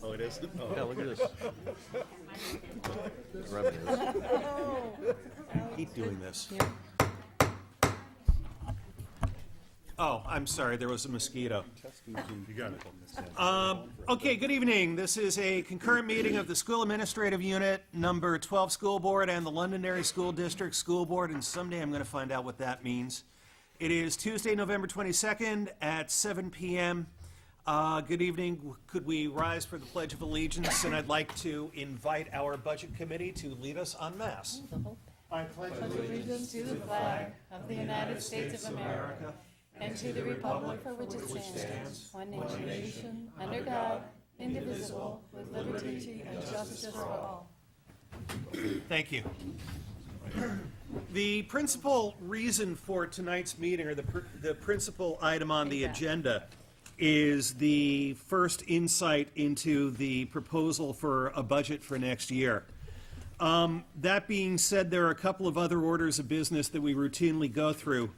Oh, it is? Oh. Yeah, look at this. Revenues. Keep doing this. Oh, I'm sorry, there was a mosquito. You got it. Okay, good evening. This is a concurrent meeting of the School Administrative Unit, number 12 School Board, and the Londonderry School District School Board, and someday I'm going to find out what that means. It is Tuesday, November 22nd at 7 p.m. Good evening. Could we rise for the Pledge of Allegiance? And I'd like to invite our Budget Committee to lead us en masse. I pledge allegiance to the flag of the United States of America and to the republic for which it stands, one nation, under God, indivisible, with liberty and justice for all. Thank you. The principal reason for tonight's meeting, or the principal item on the agenda, is the first insight into the proposal for a budget for next year. That being said, there are a couple of other orders of business that we routinely go through.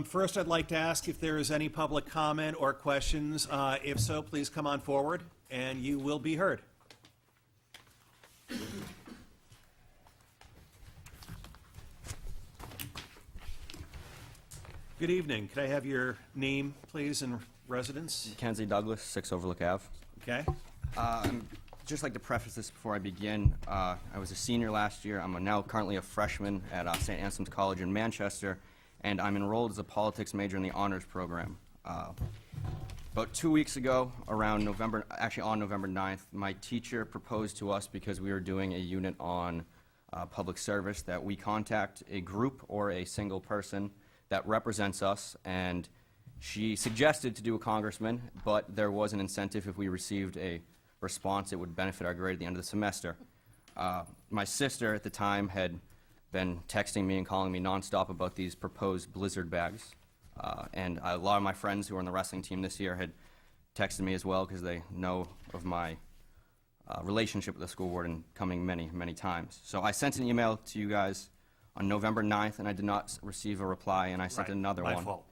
First, I'd like to ask if there is any public comment or questions. If so, please come on forward, and you will be heard. Good evening. Could I have your name, please, and residence? Mackenzie Douglas, 6 Overlook Ave. Okay. I'd just like to preface this before I begin. I was a senior last year. I'm now currently a freshman at St. Anselm's College in Manchester, and I'm enrolled as a politics major in the honors program. About 2 weeks ago, on November 9th, my teacher proposed to us, because we were doing a unit on public service, that we contact a group or a single person that represents us, and she suggested to do a congressman, but there was an incentive. If we received a response, it would benefit our grade at the end of the semester. My sister at the time had been texting me and calling me nonstop about these proposed blizzard bags, and a lot of my friends who are on the wrestling team this year had texted me as well, because they know of my relationship with the school board and coming many, many times. So I sent an email to you guys on November 9th, and I did not receive a reply, and I sent another one. My fault.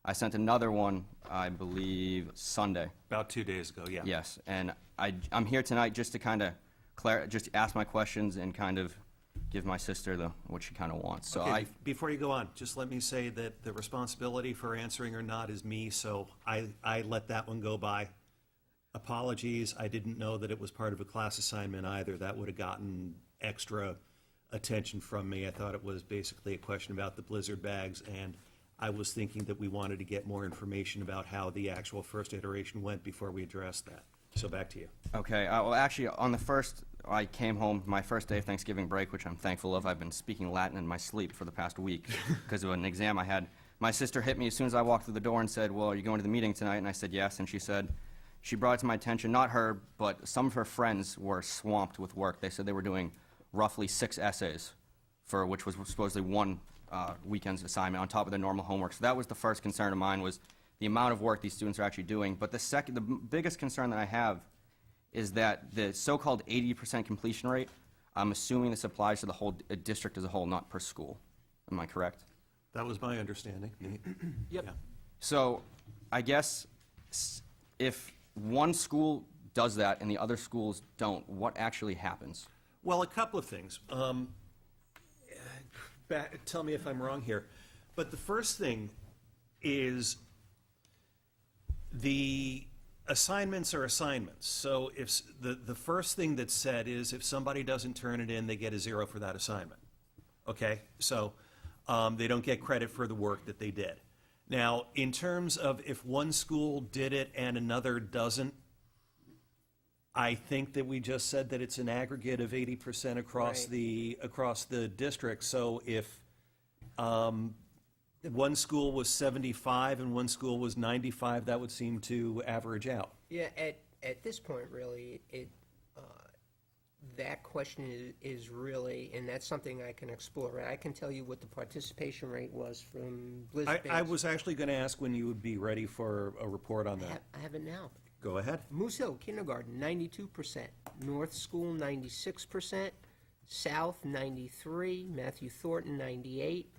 I sent another one, I believe, Sunday. About 2 days ago, yeah. Yes, and I'm here tonight just to kind of just ask my questions and kind of give my sister what she kind of wants. So Okay, before you go on, just let me say that the responsibility for answering or not is me, so I let that one go by. Apologies, I didn't know that it was part of a class assignment either. That would have gotten extra attention from me. I thought it was basically a question about the blizzard bags, and I was thinking that we wanted to get more information about how the actual first iteration went before we addressed that. So back to you. Okay, well actually on the first, I came home, my first day of Thanksgiving break, which I'm thankful of. I've been speaking Latin in my sleep for the past week because of an exam I had. My sister hit me as soon as I walked through the door and said, well, are you going to the meeting tonight? And I said yes, and she brought it to my attention, not her, but some of her friends were swamped with work. They said they were doing roughly 6 essays, which was supposedly one weekend's assignment on top of their normal homework. So that was the first concern of mine, was the amount of work these students are actually doing. But the biggest concern that I have is that the so-called 80% completion rate, I'm assuming this applies to the whole district as a whole, not per school. Am I correct? That was my understanding. Yep. Yeah. So I guess if one school does that and the other schools don't, what actually happens? Well, a couple of things. Tell me if I'm wrong here. But the first thing is the assignments are assignments. So if the first thing that's said is if somebody doesn't turn it in, they get a 0 for that assignment. Okay? So they don't get credit for the work that they did. Now, in terms of if one school did it and another doesn't, I think that we just said that it's an aggregate of 80% across the district. So if one school was 75 and one school was 95, that would seem to average out. Yeah, at this point, really, that question is really, and that's something I can explore. I can tell you what the participation rate was from Blizzard. I was actually going to ask when you would be ready for a report on that. I have it now. Go ahead. Moose Hill Kindergarten, 92%. North School, 96%. South, 93. Matthew Thornton, 98.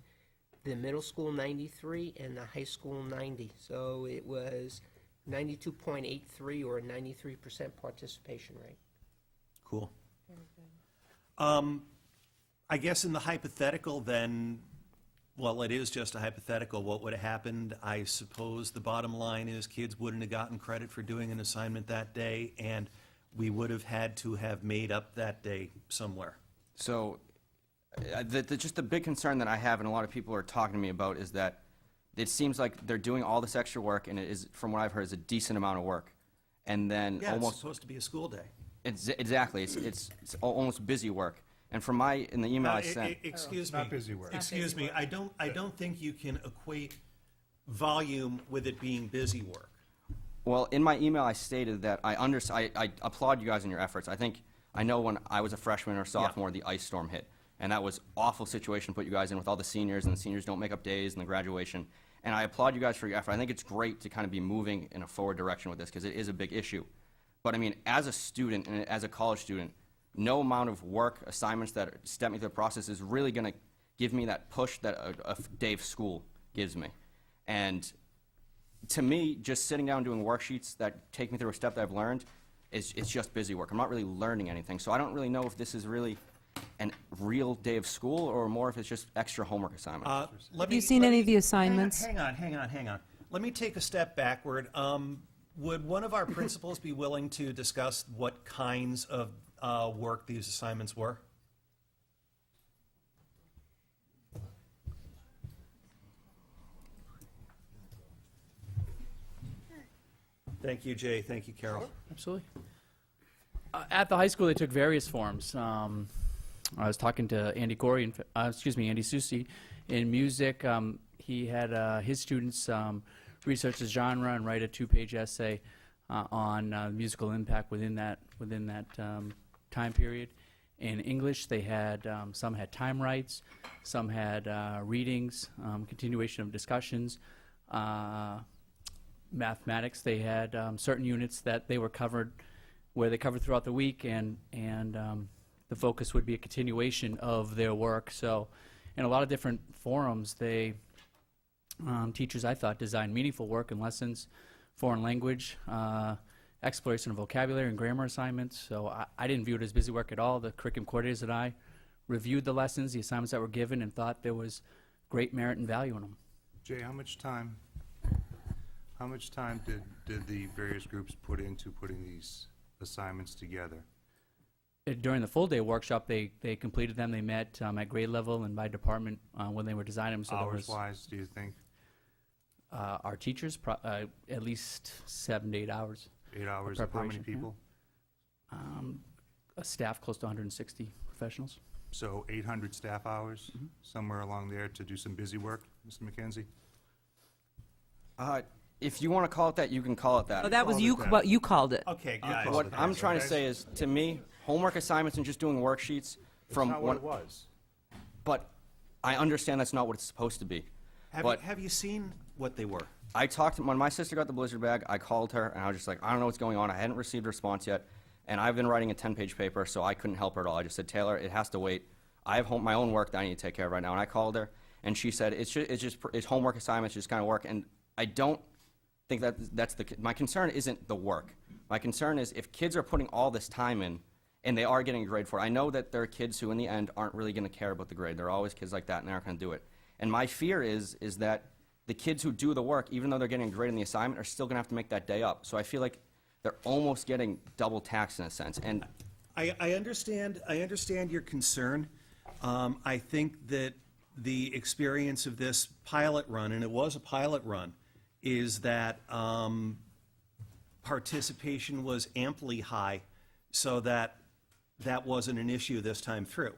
The middle school, 93. And the high school, 90. So it was 92.83 or a 93% participation rate. Cool. I guess in the hypothetical then, well, it is just a hypothetical, what would have happened? I suppose the bottom line is kids wouldn't have gotten credit for doing an assignment that day, and we would have had to have made up that day somewhere. So, just the big concern that I have, and a lot of people are talking to me about, is that it seems like they're doing all this extra work, and it is, from what I've heard, is a decent amount of work. And then Yeah, it's almost, supposed to be a school day. exactly, it's almost busy work. And from in the email I sent, Excuse Not me. busy work. Excuse me, I don't think you can equate volume with it being busy work. well, in my email I stated that I applaud you guys in your efforts. I know when I was a freshman or sophomore, the ice storm hit. And that was awful situation to put you guys in with all the seniors, and the seniors don't make up days and the graduation. And I applaud you guys for your effort. I think it's great to kind of be moving in a forward direction with this because it is a big issue. But I mean, as a student and as a college student, no amount of work, assignments that step me through the process is really going to give me that push that a day of school gives me. And to me, just sitting down doing worksheets that take me through a step that I've learned, it's just busy work. I'm not really learning anything. So I don't really know if this is really a real day of school or more if it's just extra homework assignment. Have you seen any of the assignments? Hang on. Let me take a step backward. Would one of our principals be willing to discuss what kinds of work these assignments were? Thank you, Jay. Thank you, Carol. Absolutely. At the high school, they took various forms. I was talking to Andy Corey, Andy Susi. In music, he had his students research the genre and write a 2-page essay on musical impact within that time period. In English, they had some had time rights, some had readings, continuation of discussions. Mathematics, they had certain units that they were covered, where they covered throughout the week, and the focus would be a continuation of their work. So in a lot of different forums, they teachers, I thought, designed meaningful work and lessons, foreign language, exploration of vocabulary and grammar assignments. So I didn't view it as busy work at all. The curriculum coordinators and I reviewed the lessons, the assignments that were given, and thought there was great merit and value in them. Jay, how much time did the various groups put into putting these assignments together? During the full-day workshop, they completed them. They met at grade level and by department when they were designing them. So Hours-wise, do you think? our teachers, at least 7 to 8 hours. 8 hours of how many Preparation, yeah. people? A staff close to 160 professionals. So 800 staff hours, somewhere along there to do some busy work, Mr. McKenzie? If you want to call it that, you can call it that. Oh, that was called you, it that. what you called it. Okay, I'll guys. call What it I'm that, trying to okay? say is, to me, homework assignments and just doing worksheets from That's not what it was. but I understand that's not what it's supposed to be. But Have you seen what they were? I talked to, when my sister got the Blizzard bag, I called her and I was just like, I don't know what's going on. I hadn't received a response yet, and I've been writing a 10-page paper, so I couldn't help her at all. I just said, Taylor, it has to wait. I have my own work that I need to take care of right now. And I called her, and she said, it's homework assignments, just kind of work. And I don't think that's my concern isn't the work. My concern is if kids are putting all this time in, and they are getting a grade for it. I know that there are kids who, in the end, aren't really going to care about the grade. There are always kids like that, and they aren't going to do it. And my fear is that the kids who do the work, even though they're getting a grade in the assignment, are still going to have to make that day up. So I feel like they're almost getting double taxed in a sense. And I understand your concern. I think that the experience of this pilot run, and it was a pilot run, is that participation was amply high, so that wasn't an issue this time through.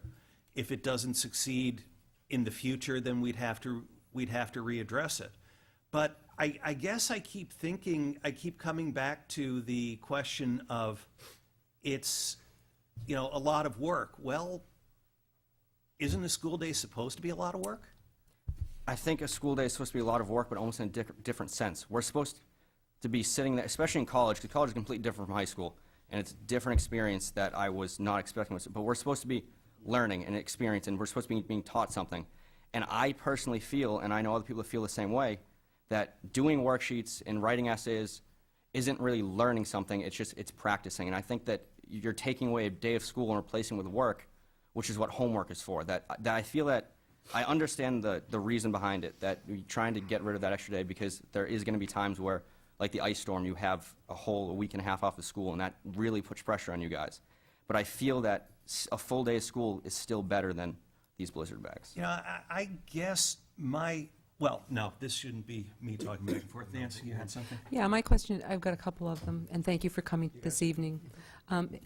If it doesn't succeed in the future, then we'd have to readdress it. But I guess I keep coming back to the question of it's, a lot of work. Well, isn't a school day supposed to be a lot of work? I think a school day is supposed to be a lot of work, but almost in a different sense. We're supposed to be sitting there, especially in college, because college is completely different from high school, and it's a different experience that I was not expecting. But we're supposed to be learning and experiencing, and we're supposed to be being taught something. And I personally feel, and I know other people feel the same way, that doing worksheets and writing essays isn't really learning something, it's practicing. And I think that you're taking away a day of school and replacing with work, which is what homework is for. That I feel that I understand the reason behind it, that you're trying to get rid of that extra day because there is going to be times where, like the ice storm, you have a week and a half off of school, and that really puts pressure on you guys. But I feel that a full day of school is still better than these blizzard bags. You know, I guess well, no, this shouldn't be me talking back and forth. Nancy, you had something? Yeah, my question, I've got a couple of them, and thank you for coming this evening.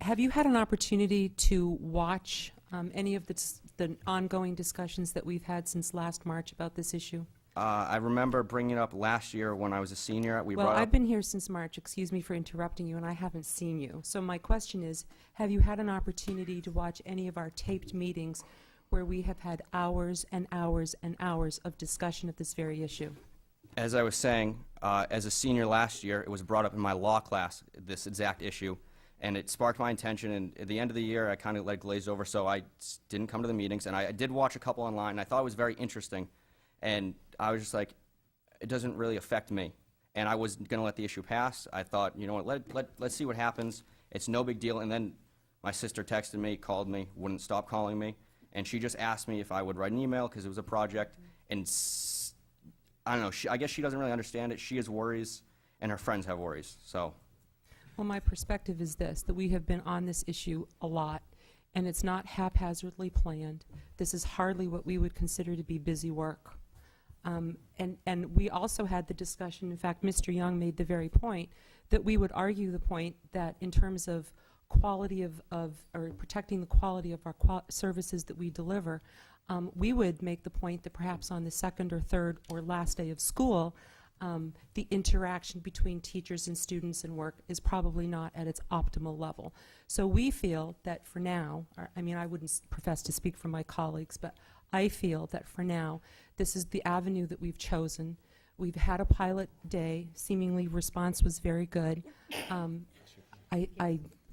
Have you had an opportunity to watch any of the ongoing discussions that we've had since last March about this issue? I remember bringing it up last year when I was a senior. Well, I've been here since March, excuse me for interrupting you, and I haven't seen you. So my question is, have you had an opportunity to watch any of our taped meetings where we have had hours and hours and hours of discussion of this very issue? As I was saying, as a senior last year, it was brought up in my law class, this exact issue, and it sparked my attention, and at the end of the year, I kind of let it glaze over, so I didn't come to the meetings, and I did watch a couple online, and I thought it was very interesting, and I was just like, it doesn't really affect me, and I was going to let the issue pass. I thought, you know what, let's see what happens. It's no big deal, and then my sister texted me, called me, wouldn't stop calling me, and she just asked me if I would write an email because it was a project, and I don't know, I guess she doesn't really understand it. She has worries, and her friends have worries, so. Well, my perspective is this, that we have been on this issue a lot, and it's not haphazardly planned. This is hardly what we would consider to be busy work. And we also had the discussion, in fact, Mr. Young made the very point, that we would argue the point that in terms of quality or protecting the quality of our services that we deliver, we would make the point that perhaps on the second or third or last day of school, the interaction between teachers and students and work is probably not at its optimal level. So we feel that for now, I mean, I wouldn't profess to speak for my colleagues, but I feel that for now, this is the avenue that we've chosen. We've had a pilot day. Seemingly response was very good. I'm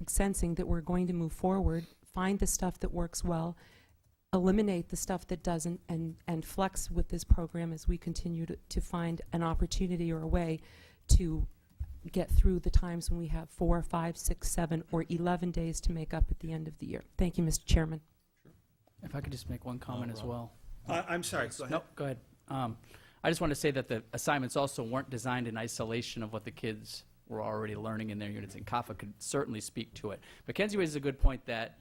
sensing that we're going to move forward, find the stuff that works well, eliminate the stuff that doesn't, and flex with this program as we continue to find an opportunity or a way to get through the times when we have 4, 5, 6, 7, or 11 days to make up at the end of the year. Thank you, Mr. Chairman. If I could just make one comment as well. I'm sorry, go ahead. No, go ahead. I just want to say that the assignments also weren't designed in isolation of what the kids were already learning in their units, and CAFA could certainly speak to it. Mackenzie raises a good point that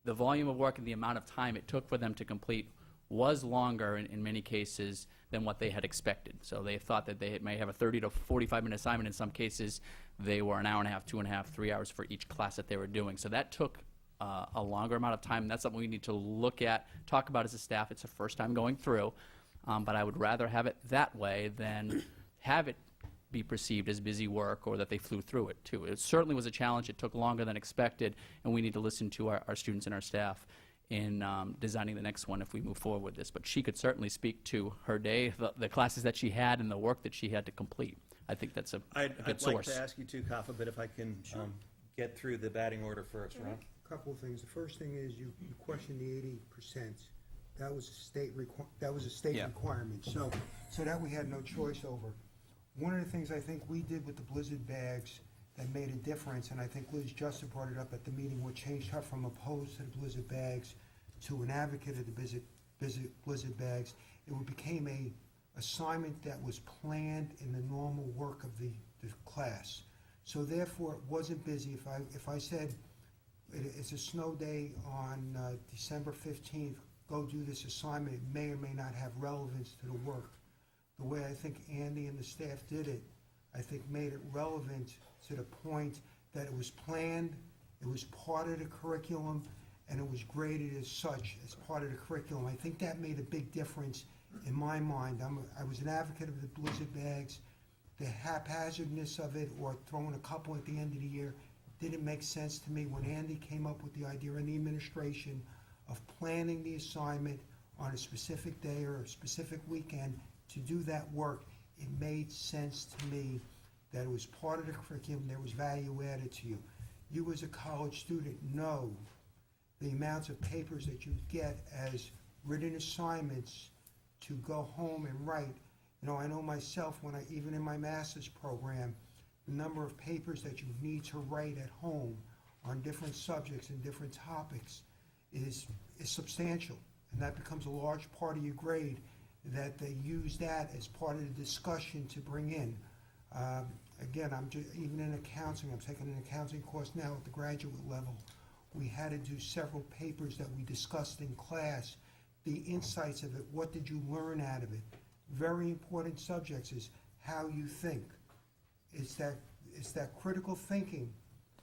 the volume of work and the amount of time it took for them to complete was longer in many cases than what they had expected. So they thought that they may have a 30 to 45-minute assignment. In some cases, they were an hour and a half, 2.5, 3 hours for each class that they were doing. So that took a longer amount of time, and that's something we need to look at, talk about as a staff. It's the first time going through, but I would rather have it that way than have it be perceived as busy work or that they flew through it, too. It certainly was a challenge. It took longer than expected, and we need to listen to our students and our staff in designing the next one if we move forward with this. But she could certainly speak to her day, the classes that she had, and the work that she had to complete. I think that's a good I'd source. like to ask you too, Kafa, but if I can get through the batting order first, Ron? Couple of things. The first thing is you questioned the 80%. That was a state Yeah. requirement. So that we had no choice over. One of the things I think we did with the blizzard bags that made a difference, and I think Liz Justin brought it up at the meeting, what changed her from opposed to the blizzard bags to an advocate of the blizzard bags, it became a assignment that was planned in the normal work of the class. So therefore, it wasn't busy. If I said, it's a snow day on December 15th, go do this assignment, it may or may not have relevance to the work. The way I think Andy and the staff did it, I think made it relevant to the point that it was planned, it was part of the curriculum, and it was graded as such, as part of the curriculum. I think that made a big difference in my mind. I was an advocate of the blizzard bags. The haphazardness of it, or throwing a couple at the end of the year, didn't make sense to me. When Andy came up with the idea in the administration of planning the assignment on a specific day or a specific weekend to do that work, it made sense to me that it was part of the curriculum, there was value added to you. You as a college student know the amounts of papers that you get as written assignments to go home and write. You know, I know myself, even in my master's program, the number of papers that you need to write at home on different subjects and different topics is substantial. And that becomes a large part of your grade, that they use that as part of the discussion to bring in. Again, even in accounting, I'm taking an accounting course now at the graduate level. We had to do several papers that we discussed in class, the insights of it, what did you learn out of it. Very important subjects is how you think. It's that critical thinking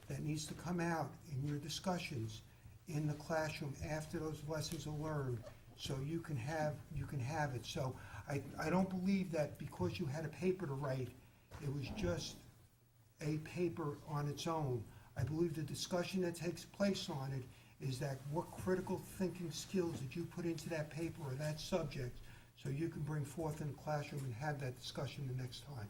that needs to come out in your discussions in the classroom after those lessons are learned, so you can have it. So I don't believe that because you had a paper to write, it was just a paper on its own. I believe the discussion that takes place on it is that what critical thinking skills did you put into that paper or that subject, so you can bring forth in the classroom and have that discussion the next time.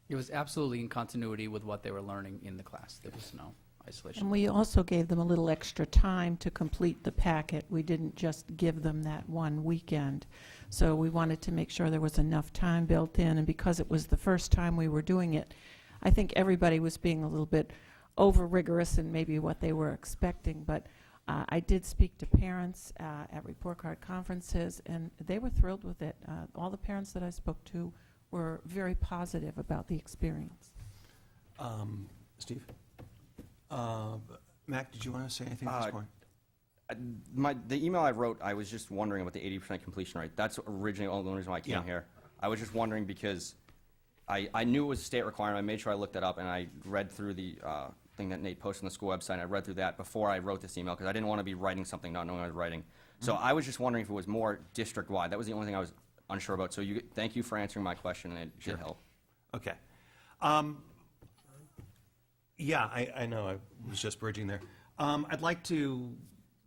It was absolutely in continuity with what they were learning in the class. There was no isolation. And we also gave them a little extra time to complete the packet. We didn't just give them that one weekend. So we wanted to make sure there was enough time built in, and because it was the first time we were doing it, I think everybody was being a little bit over-rigorous in maybe what they were expecting, but I did speak to parents at report card conferences, and they were thrilled with it. All the parents that I spoke to were very positive about the experience. Steve? Mac, did you want to say anything at this point? The email I wrote, I was just wondering about the 80% completion rate. That's originally the only reason why I came Yeah. here. I was just wondering because I knew it was a state requirement. I made sure I looked that up, and I read through the thing that Nate posted on the school website. And I read through that before I wrote this email because I didn't want to be writing something not knowing what I was writing. So I was just wondering if it was more district-wide. That was the only thing I was unsure about. So thank you for answering my question, and it did help. Okay. Yeah, I know, I was just bridging there. I'd like to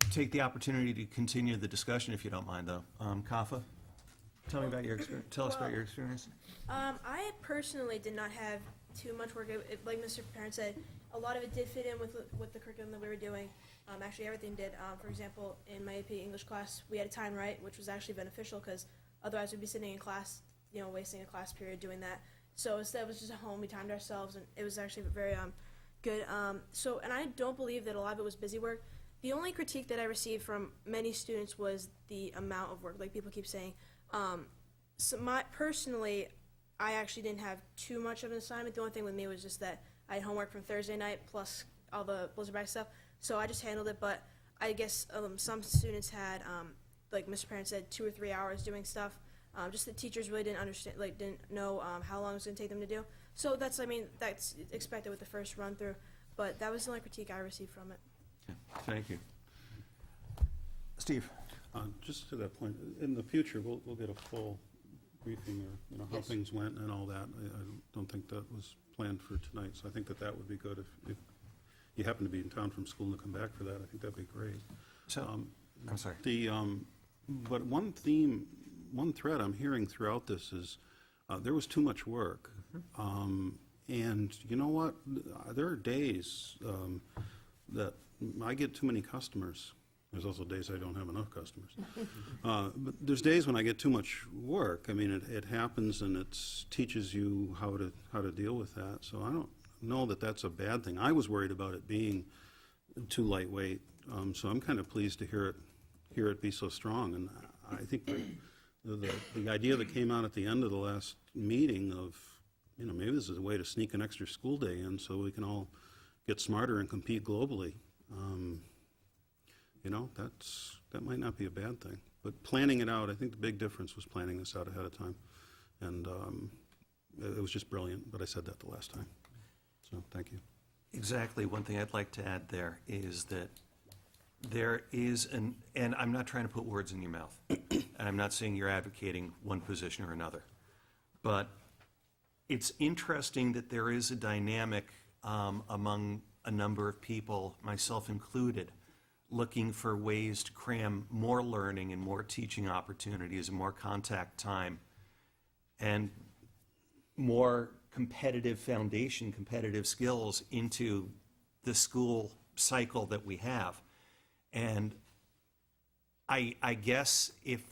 take the opportunity to continue the discussion, if you don't mind, though. Kafa, tell me about your experience. Tell us about your experience. I personally did not have too much work. Like Mr. Parent said, a lot of it did fit in with the curriculum that we were doing. Actually, everything did. For example, in my AP English class, we had a time right, which was actually beneficial because otherwise we'd be sitting in class, wasting a class period doing that. So instead, it was just at home. We timed ourselves, and it was actually very good. And I don't believe that a lot of it was busy work. The only critique that I received from many students was the amount of work, like people keep saying. Personally, I actually didn't have too much of an assignment. The only thing with me was just that I had homework from Thursday night plus all the Blizzard bag stuff. So I just handled it, but I guess some students had, like Mr. Parent said, 2 or 3 hours doing stuff. Just the teachers really didn't understand, didn't know how long it was going to take them to do. So that's expected with the first run through. But that was the only critique I received from it. Thank you. Steve? Just to that point, in the future, we'll get a full briefing or, how Yes. things went and all that. I don't think that was planned for tonight, so I think that would be good if you happen to be in town from school and come back for that. I think that'd be great. So, I'm sorry. But one thread I'm hearing throughout this is there was too much work. And you know what? There are days that I get too many customers. There's also days I don't have enough customers. But there's days when I get too much work. I mean, it happens, and it teaches you how to deal with that. So I don't know that that's a bad thing. I was worried about it being too lightweight. So I'm kind of pleased to hear it be so strong. And I think the idea that came out at the end of the last meeting of, maybe this is a way to sneak an extra school day in so we can all get smarter and compete globally. That might not be a bad thing. But planning it out, I think the big difference was planning this out ahead of time. And it was just brilliant, but I said that the last time. So thank you. Exactly. One thing I'd like to add there is that there is and I'm not trying to put words in your mouth, and I'm not saying you're advocating one position or another, but it's interesting that there is a dynamic among a number of people, myself included, looking for ways to cram more learning and more teaching opportunities and more contact time and more competitive foundation, competitive skills into the school cycle that we have. And I guess if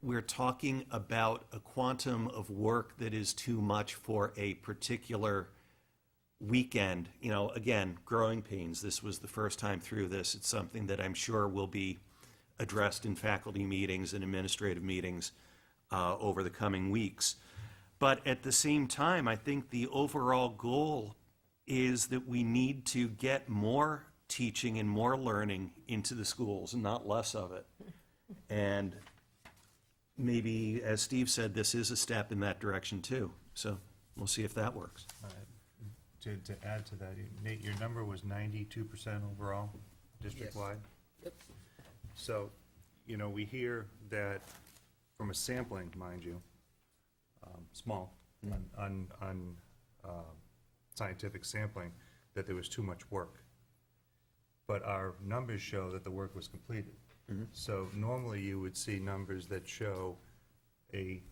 we're talking about a quantum of work that is too much for a particular weekend, again, growing pains. This was the first time through this. It's something that I'm sure will be addressed in faculty meetings and administrative meetings over the coming weeks. But at the same time, I think the overall goal is that we need to get more teaching and more learning into the schools and not less of it. And maybe, as Steve said, this is a step in that direction too. So we'll see if that works. To add to that, Nate, your number was 92% overall, district-wide? Yep. So, we hear that from a sampling, mind you, small, on scientific sampling, that there was too much work. But our numbers show that the work was completed. So normally you would see numbers that show a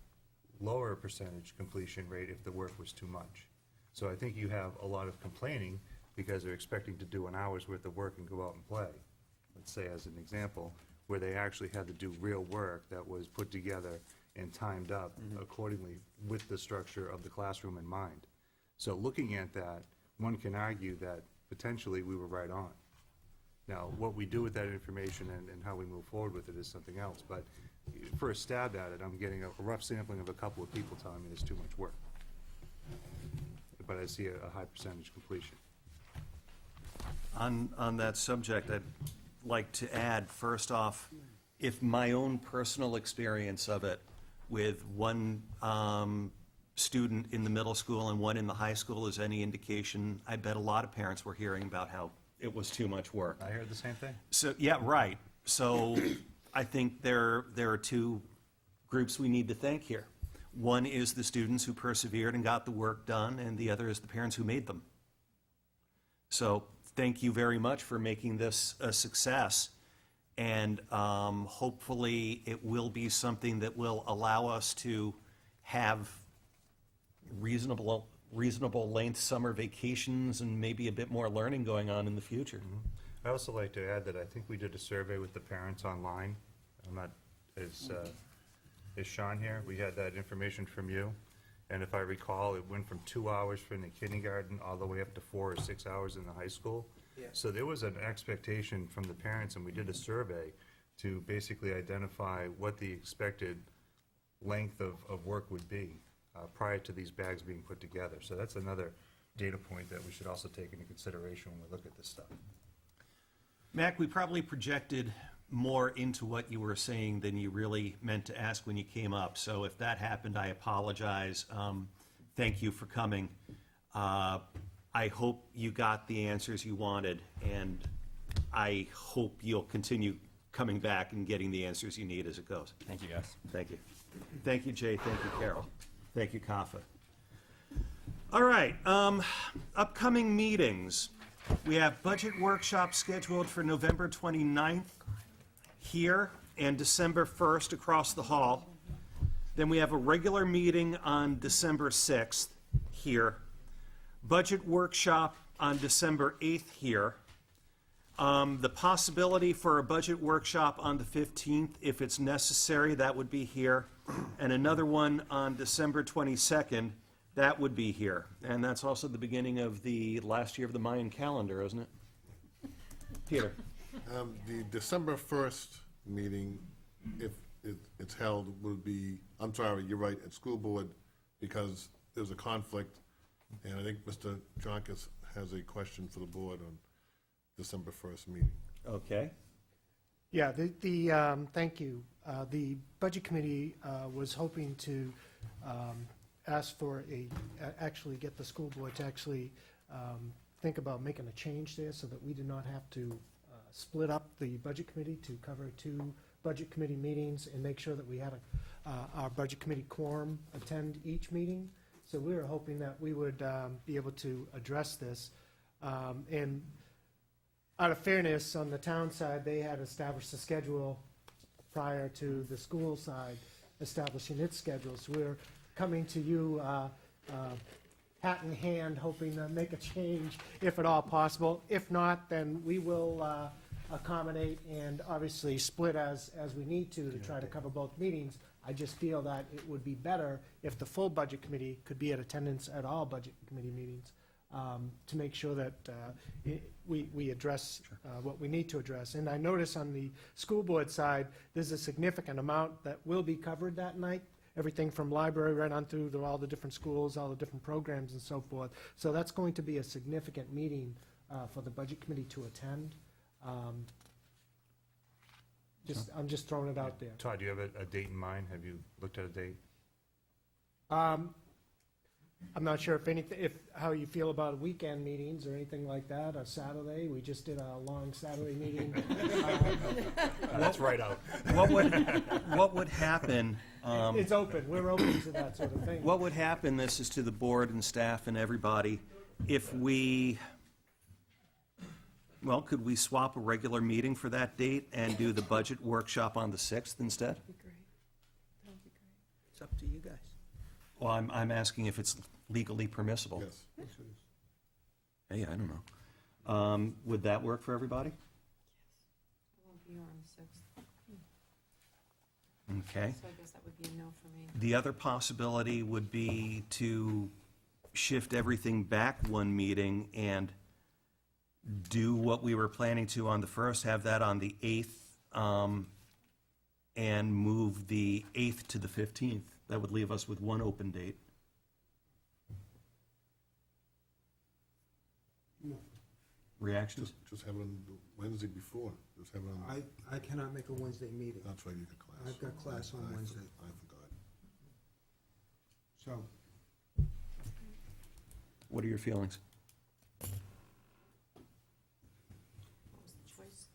lower percentage completion rate if the work was too much. So I think you have a lot of complaining because they're expecting to do an hour's worth of work and go out and play. Let's say, as an example, where they actually had to do real work that was put together and timed up accordingly with the structure of the classroom in mind. So looking at that, one can argue that potentially we were right on. Now, what we do with that information and how we move forward with it is something else, but for a stab at it, I'm getting a rough sampling of a couple of people telling me there's too much work. But I see a high percentage completion. On that subject, I'd like to add, first off, if my own personal experience of it with one student in the middle school and one in the high school is any indication, I bet a lot of parents were hearing about how it was too much work. I heard the same thing. So, yeah, right. So I think there are two groups we need to thank here. One is the students who persevered and got the work done, and the other is the parents who made them. So thank you very much for making this a success, and hopefully it will be something that will allow us to have reasonable length summer vacations and maybe a bit more learning going on in the future. I also like to add that I think we did a survey with the parents online. I'm not, is Sean here? We had that information from you. And if I recall, it went from 2 hours from the kindergarten all the way up to 4 or 6 hours in the high school. Yeah. So there was an expectation from the parents, and we did a survey to basically identify what the expected length of work would be prior to these bags being put together. So that's another data point that we should also take into consideration when we look at this stuff. Mac, we probably projected more into what you were saying than you really meant to ask when you came up. So if that happened, I apologize. Thank you for coming. I hope you got the answers you wanted, and I hope you'll continue coming back and getting the answers you need as it goes. Thank you, guys. Thank you. Thank you, Jay. Thank you, Carol. Thank you, Kafa. All right, upcoming meetings. We have budget workshop scheduled for November 29th here and December 1st across the hall. Then we have a regular meeting on December 6th here. Budget workshop on December 8th here. The possibility for a budget workshop on the 15th, if it's necessary, that would be here. And another one on December 22nd, that would be here. And that's also the beginning of the last year of the Mayan calendar, isn't it? Peter? The December 1st meeting, if it's held, will be, I'm sorry, you're right, at school board, because there's a conflict, and I think Mr. Jonkis has a question for the board on December 1st meeting. Okay. Yeah, thank you. The Budget Committee was hoping to ask for actually get the school board to actually think about making a change there so that we do not have to split up the Budget Committee to cover 2 Budget Committee meetings and make sure that we had our Budget Committee quorum attend each meeting. So we were hoping that we would be able to address this. And out of fairness, on the town side, they had established a schedule prior to the school side establishing its schedule. So we're coming to you hat in hand, hoping to make a change if at all possible. If not, then we will accommodate and obviously split as we need to try to cover both meetings. I just feel that it would be better if the full Budget Committee could be at attendance at all Budget Committee meetings to make sure that we address what we need to address. And I notice on the school board side, there's a significant amount that will be covered that night, everything from library right on through to all the different schools, all the different programs and so forth. So that's going to be a significant meeting for the Budget Committee to attend. I'm just throwing it out there. Todd, do you have a date in mind? Have you looked at a date? I'm not sure how you feel about weekend meetings or anything like that, or Saturday. We just did a long Saturday meeting. That's right out. What would happen? It's open. We're open to that sort of thing. What would happen, this is to the board and staff and everybody, if we, well, could we swap a regular meeting for that date and do the budget workshop on the 6th instead? That'd be great. That would be great. It's up to you guys. Well, I'm asking if it's legally permissible. Yes. Yes, it is. Hey, I don't know. Would that work for everybody? I won't be here on the 6th, Okay. so I guess that would be a no for me. The other possibility would be to shift everything back one meeting and do what we were planning to on the 1st, have that on the 8th, and move the 8th to the 15th. That would leave us with one open date. No. Reactions? Just have it on the Wednesday before. Just have it on, I cannot make a Wednesday meeting. that's right, you got class. I've got class on Wednesday. I forgot. So, What are your feelings? What was the choice?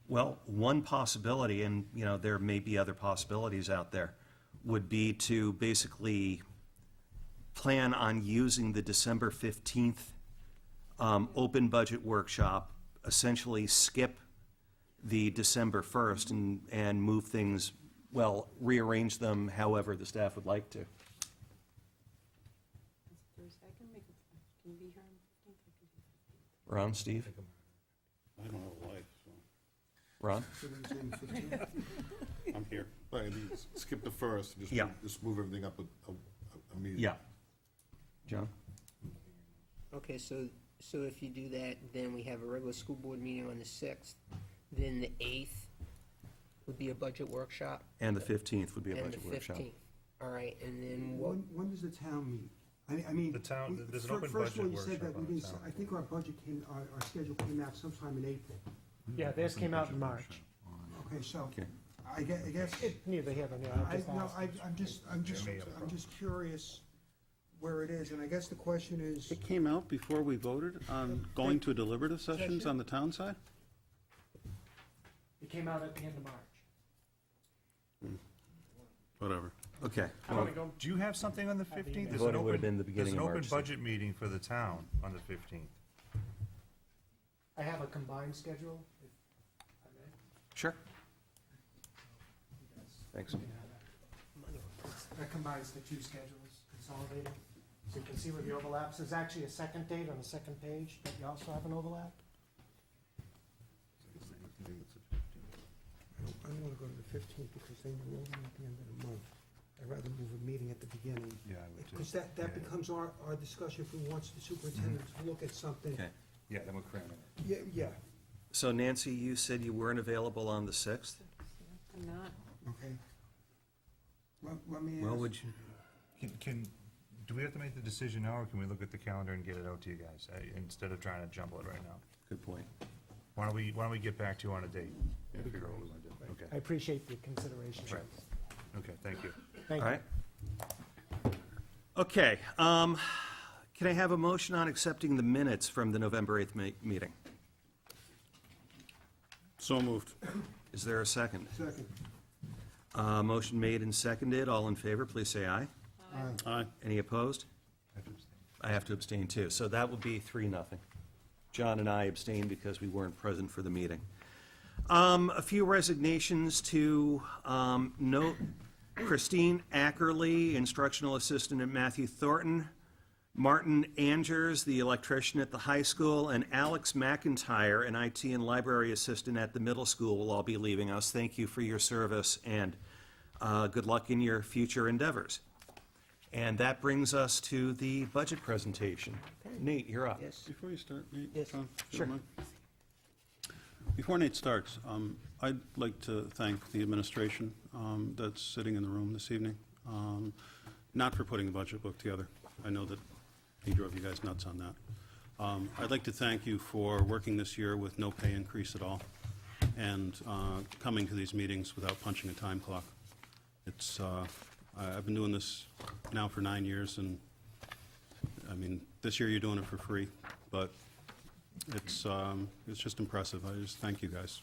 Well, one possibility, and, you know, there may be other possibilities out there, would be to basically plan on using the December 15th open budget workshop, essentially skip the December 1st and move things, well, rearrange them however the staff would like to. It's Thursday. I can make it. Can you be here on the 15th? I can do the 15th. Ron, Steve? I don't have a life, so Ron? so Wednesday the 15th? I'm here. Right, and you skip the first, just, Yeah. just move everything up a meeting. Yeah. John? Okay, so if you do that, then we have a regular school board meeting on the 6th, then the 8th would be a budget workshop, And the 15th would be a and the budget workshop. 15th. All right, and then what, When does the town meet? I mean. The town- we- there's an fir- open First of all, budget you said that workshop we on the didn't, town. I think our budget our schedule came out sometime in April. Yeah, theirs came out in March. Okay, so, Okay. I guess, Neither here nor there. I'm just curious where it is, and I guess the question is, it came out before we voted on going to deliberative sessions on the town side? It came out at the end of March. Whatever. Okay. I want to go. Do you have something on the 15th? There's Voting an would have open- been the beginning of There's an March, open so- budget meeting for the town on the 15th. I have a combined schedule. If I may. Sure. You guys Thanks. can have that. That combines the two schedules, consolidated, so you can see where the overlaps. There's actually a second date on the second page that you also have an overlap. I don't wanna go to the 15th because they move over at the end of the month. I'd rather move a meeting at the beginning. Yeah, I would too. Because that Yeah. becomes our discussion if we want the superintendent to look at something. Okay. Yeah, then we're cramming it. Yeah, So Nancy, you said you weren't available on the 6th? I'm not. okay. Let me Well, ask, would you, Do we have to make the decision now, or can we look at the calendar and get it out to you guys, instead of trying to jumble it right now? good point. Why don't we get back to you on a date? and figure out what we wanna do? I Okay, appreciate the consideration. Right. Okay, thank you. Thank All you. right. Okay, can I have a motion on accepting the minutes from the November 8th meeting? So moved. Is there a second? second. Motion made and seconded. All in favor, please say aye. Aye. Any opposed? I have to abstain too, so that would be 3-0. John and I abstained because we weren't present for the meeting. A few resignations to note. Christine Ackerley, instructional assistant at Matthew Thornton. Martin Angers, the electrician at the high school, and Alex McIntyre, an IT and library assistant at the middle school, will all be leaving us. Thank you for your service, and good luck in your future endeavors. And that brings us to the budget presentation. Nate, you're up. Yes. Before you start, Nate? Yes. Tom, if you Sure. don't mind. Before Nate starts, I'd like to thank the administration that's sitting in the room this evening, not for putting the budget book together. I know that he drove you guys nuts on that. I'd like to thank you for working this year with no pay increase at all and coming to these meetings without punching a time clock. It's, I've been doing this now for 9 years, and I mean, this year you're doing it for free, but it's just impressive. I just thank you guys.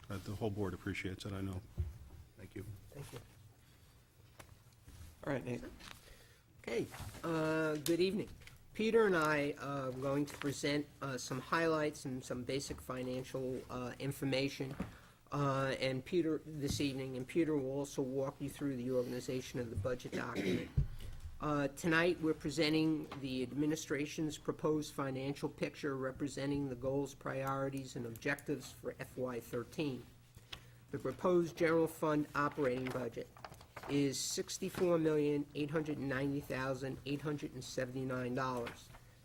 The whole board appreciates it, I know. Thank you. Thank you. All right, Nate. Okay, good evening. Peter and I are going to present some highlights and some basic financial information and Peter this evening, and Peter will also walk you through the organization of the budget document. Tonight, we're presenting the administration's proposed financial picture representing the goals, priorities, and objectives for FY13. The proposed general fund operating budget is $64,890,879.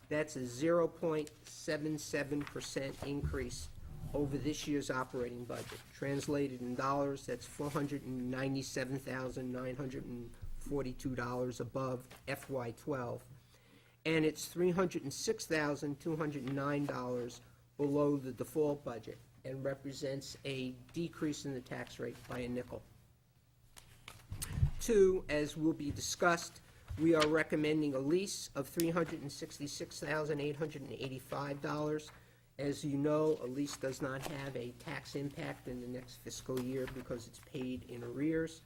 That's a 0.77% increase over this year's operating budget. Translated in dollars, that's $497,942 above FY12. And it's $306,209 below the default budget and represents a decrease in the tax rate by a nickel. Two, as will be discussed, we are recommending a lease of $366,885. As you know, a lease does not have a tax impact in the next fiscal year because it's paid in arrears.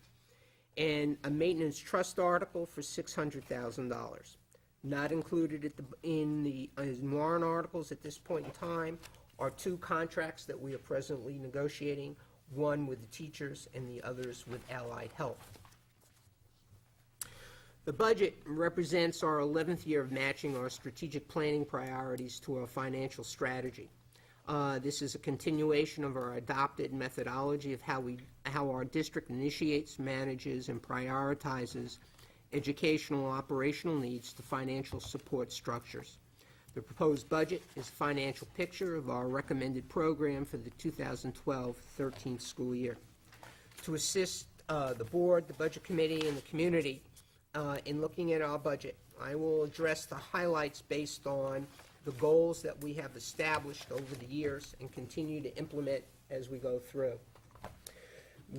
And a maintenance trust article for $600,000. Not included in the warrant articles at this point in time are two contracts that we are presently negotiating, one with the teachers and the others with Allied Health. The budget represents our 11th year of matching our strategic planning priorities to our financial strategy. This is a continuation of our adopted methodology of how our district initiates, manages, and prioritizes educational operational needs to financial support structures. The proposed budget is a financial picture of our recommended program for the 2012-13 school year. To assist the board, the budget committee, and the community in looking at our budget, I will address the highlights based on the goals that we have established over the years and continue to implement as we go through.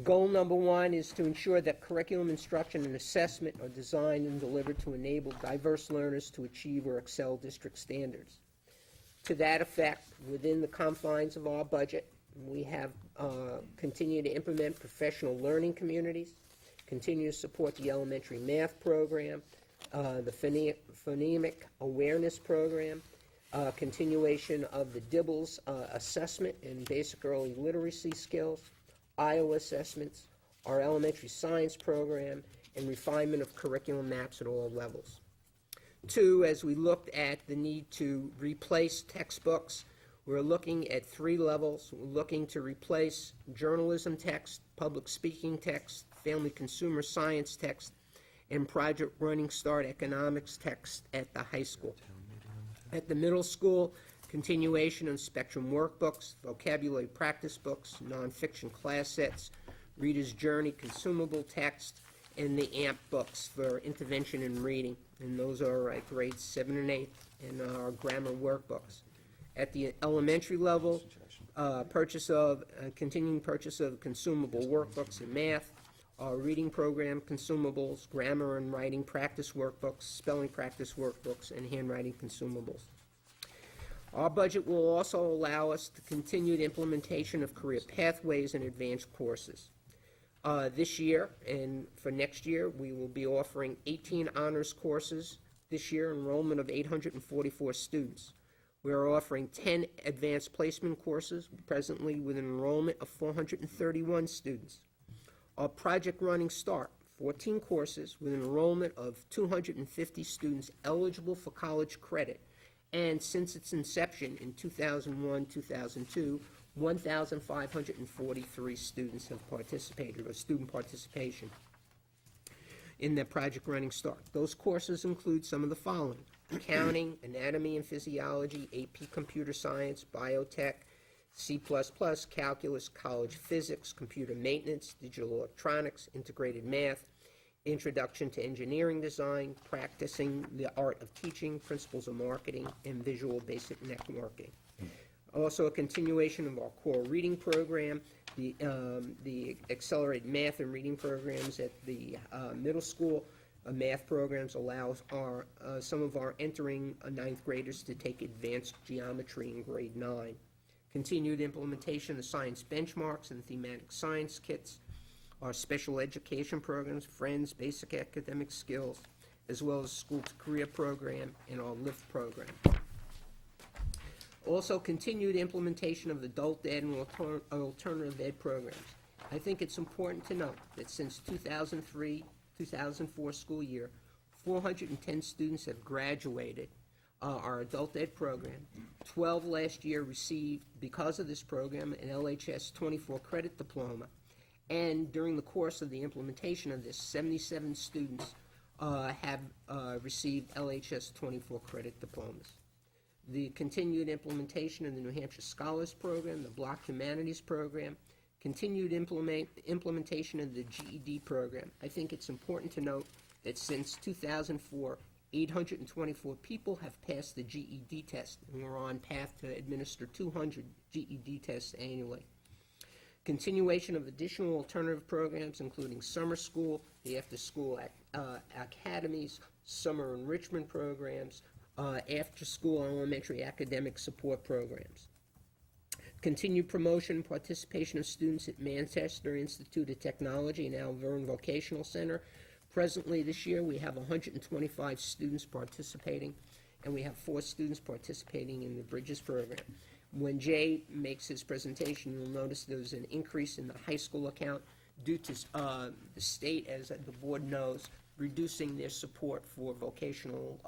Goal number one is to ensure that curriculum instruction and assessment are designed and delivered to enable diverse learners to achieve or excel district standards. To that effect, within the confines of our budget, we have continued to implement professional learning communities, continue to support the elementary math program, the phonemic awareness program, continuation of the DIBELS assessment in basic early literacy skills, IO assessments, our elementary science program, and refinement of curriculum maps at all levels. Two, as we looked at the need to replace textbooks, we're looking at 3 levels. We're looking to replace journalism text, public speaking text, family consumer science text, and Project Running Start economics text at the high school. At the middle school, continuation of Spectrum workbooks, vocabulary practice books, nonfiction class sets, Reader's Journey consumable text, and the AMP books for intervention in reading. And those are at grades 7 and 8, and our grammar workbooks. At the elementary level, continuing purchase of consumable workbooks in math, our reading program consumables, grammar and writing practice workbooks, spelling practice workbooks, and handwriting consumables. Our budget will also allow us the continued implementation of career pathways and advanced courses. This year and for next year, we will be offering 18 honors courses. This year, enrollment of 844 students. We are offering 10 advanced placement courses, presently with an enrollment of 431 students. Our Project Running Start, 14 courses with an enrollment of 250 students eligible for college credit. And since its inception in 2001-2002, 1,543 students have participated, or student participation. in their project running start. Those courses include some of the following: accounting, anatomy and physiology, AP computer science, biotech, C++, calculus, college physics, computer maintenance, digital electronics, integrated math, introduction to engineering design, practicing the art of teaching, principles of marketing, and visual basic networking. Also, a continuation of our core reading program, the accelerated math and reading programs at the middle school. Math programs allows some of our entering ninth graders to take advanced geometry in grade 9. Continued implementation of science benchmarks and thematic science kits. Our special education programs, Friends, Basic Academic Skills, as well as School to Career program and our LIFT program. Also, continued implementation of adult ed and alternative ed programs. I think it's important to note that since 2003-2004 school year, 410 students have graduated our adult ed program. 12 last year received, because of this program, an LHS 24 credit diploma. And during the course of the implementation of this, 77 students have received LHS 24 credit diplomas. The continued implementation of the New Hampshire Scholars Program, the Block Humanities Program, continued implementation of the GED program. I think it's important to note that since 2004, 824 people have passed the GED test, and we're on path to administer 200 GED tests annually. Continuation of additional alternative programs, including summer school, the after-school academies, summer enrichment programs, after-school elementary academic support programs. Continued promotion and participation of students at Manchester Institute of Technology and Alverne Vocational Center. Presently this year, we have 125 students participating, and we have 4 students participating in the Bridges program. When Jay makes his presentation, you'll notice there's an increase in the high school account due to the state, as the board knows, reducing their support for vocational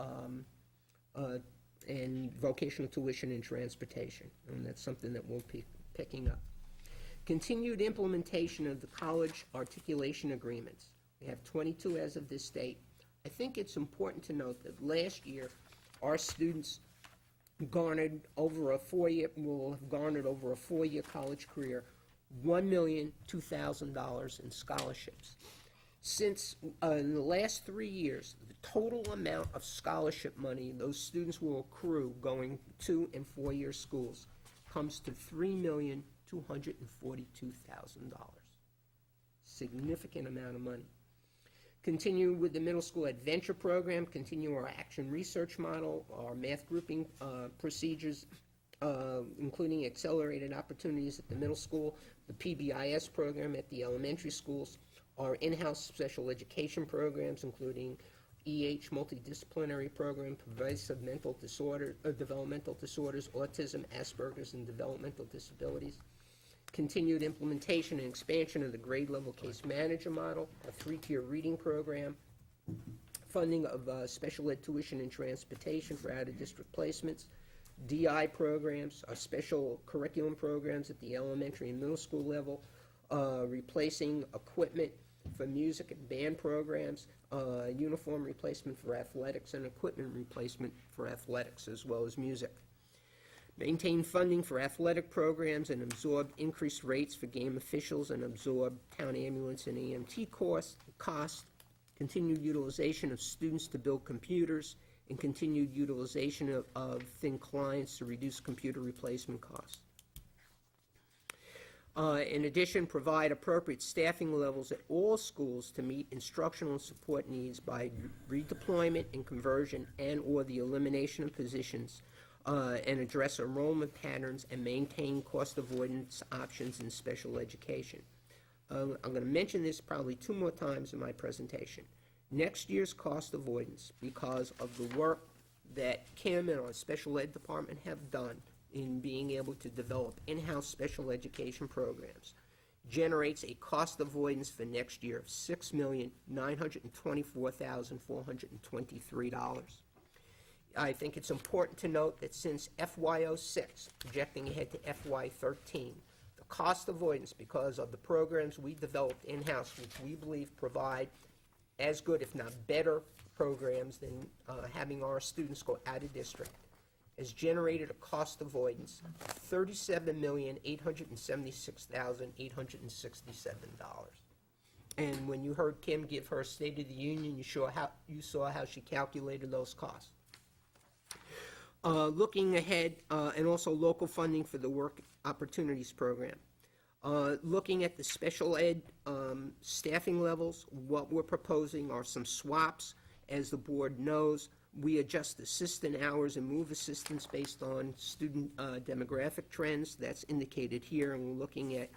and vocational tuition and transportation, and that's something that we'll be picking up. Continued implementation of the college articulation agreements. We have 22 as of this date. I think it's important to note that last year, our students garnered over a 4-year, will have garnered over a 4-year college career, $1,002,000 in scholarships. Since in the last 3 years, the total amount of scholarship money those students will accrue going 2- and 4-year schools comes to $3,242,000. Significant amount of money. Continue with the middle school adventure program, continue our action research model, our math grouping procedures, including accelerated opportunities at the middle school, the PBIS program at the elementary schools, our in-house special education programs, including EH multidisciplinary program, pervasive mental disorder, developmental disorders, autism, Asperger's, and developmental disabilities. Continued implementation and expansion of the grade level case manager model, a 3-tier reading program, funding of special ed tuition and transportation for out-of-district placements, DI programs, our special curriculum programs at the elementary and middle school level, replacing equipment for music and band programs, uniform replacement for athletics, and equipment replacement for athletics as well as music. Maintain funding for athletic programs and absorb increased rates for game officials and absorb town ambulance and EMT costs. Continued utilization of students to build computers, and continued utilization of thin clients to reduce computer replacement costs. In addition, provide appropriate staffing levels at all schools to meet instructional and support needs by redeployment and conversion and/or the elimination of positions, and address enrollment patterns and maintain cost avoidance options in special education. I'm going to mention this probably 2 more times in my presentation. Next year's cost avoidance, because of the work that Kim and our special ed department have done in being able to develop in-house special education programs, generates a cost avoidance for next year of $6,924,423. I think it's important to note that since FY06, projecting ahead to FY13, the cost avoidance, because of the programs we developed in-house, which we believe provide as good, if not better, programs than having our students go out of district, has generated a cost avoidance of $37,876,867. And when you heard Kim give her State of the Union, you saw how she calculated those costs. Looking ahead, and also local funding for the Work Opportunities Program. Looking at the special ed staffing levels, what we're proposing are some swaps. As the board knows, we adjust assistant hours and move assistants based on student demographic trends. That's indicated here, and we're looking at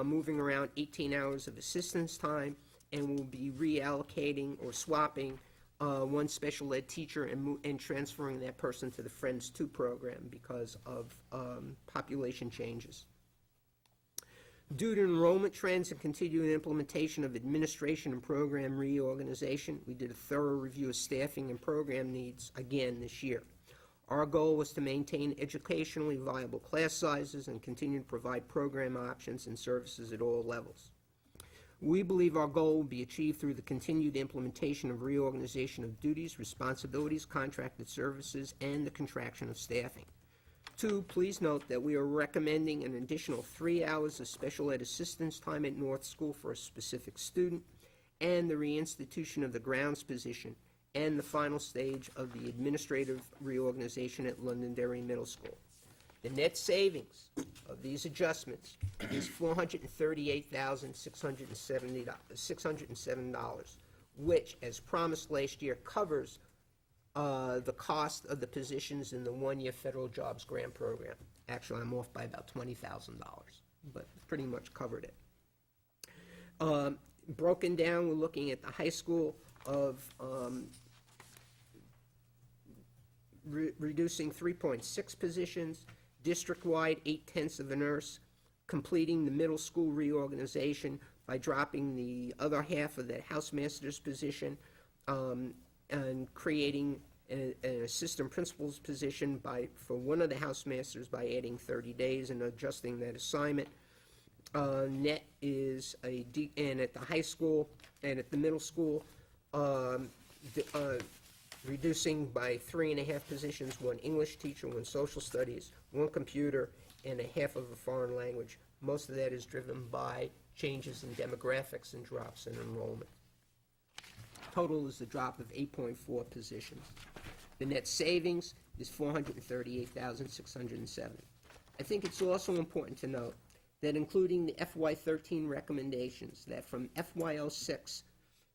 moving around 18 hours of assistance time, and we'll be reallocating or swapping one special ed teacher and transferring that person to the Friends 2 program because of population changes. Due to enrollment trends and continuing implementation of administration and program reorganization, we did a thorough review of staffing and program needs again this year. Our goal was to maintain educationally viable class sizes and continue to provide program options and services at all levels. We believe our goal will be achieved through the continued implementation of reorganization of duties, responsibilities, contracted services, and the contraction of staffing. 2, please note that we are recommending an additional 3 hours of special ed assistance time at North School for a specific student, and the reinstitution of the grounds position, and the final stage of the administrative reorganization at Londonderry Middle School. The net savings of these adjustments is $438,607, which, as promised last year, covers the cost of the positions in the one-year federal jobs grant program. Actually, I'm off by about $20,000, but pretty much covered it. Broken down, we're looking at the high school of reducing 3.6 positions, district-wide 0.8 of a nurse, completing the middle school reorganization by dropping the other half of that housemaster's position, and creating an assistant principal's position for one of the housemasters by adding 30 days and adjusting that assignment. Net is and at the high school and at the middle school, reducing by 3.5 positions, 1 English teacher, 1 social studies, 1 computer, and a half of a foreign language. Most of that is driven by changes in demographics and drops in enrollment. Total is a drop of 8.4 positions. The net savings is $438,607. I think it's also important to note that including the FY13 recommendations, that from FY06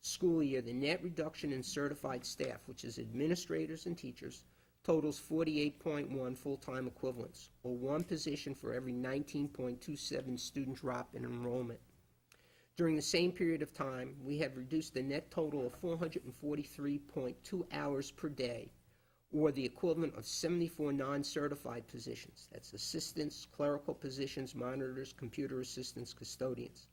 school year, the net reduction in certified staff, which is administrators and teachers, totals 48.1 full-time equivalents, or 1 position for every 19.27 student drop in enrollment. During the same period of time, we have reduced the net total of 443.2 hours per day, or the equivalent of 74 non-certified positions. That's assistants, clerical positions, monitors, computer assistants, custodians.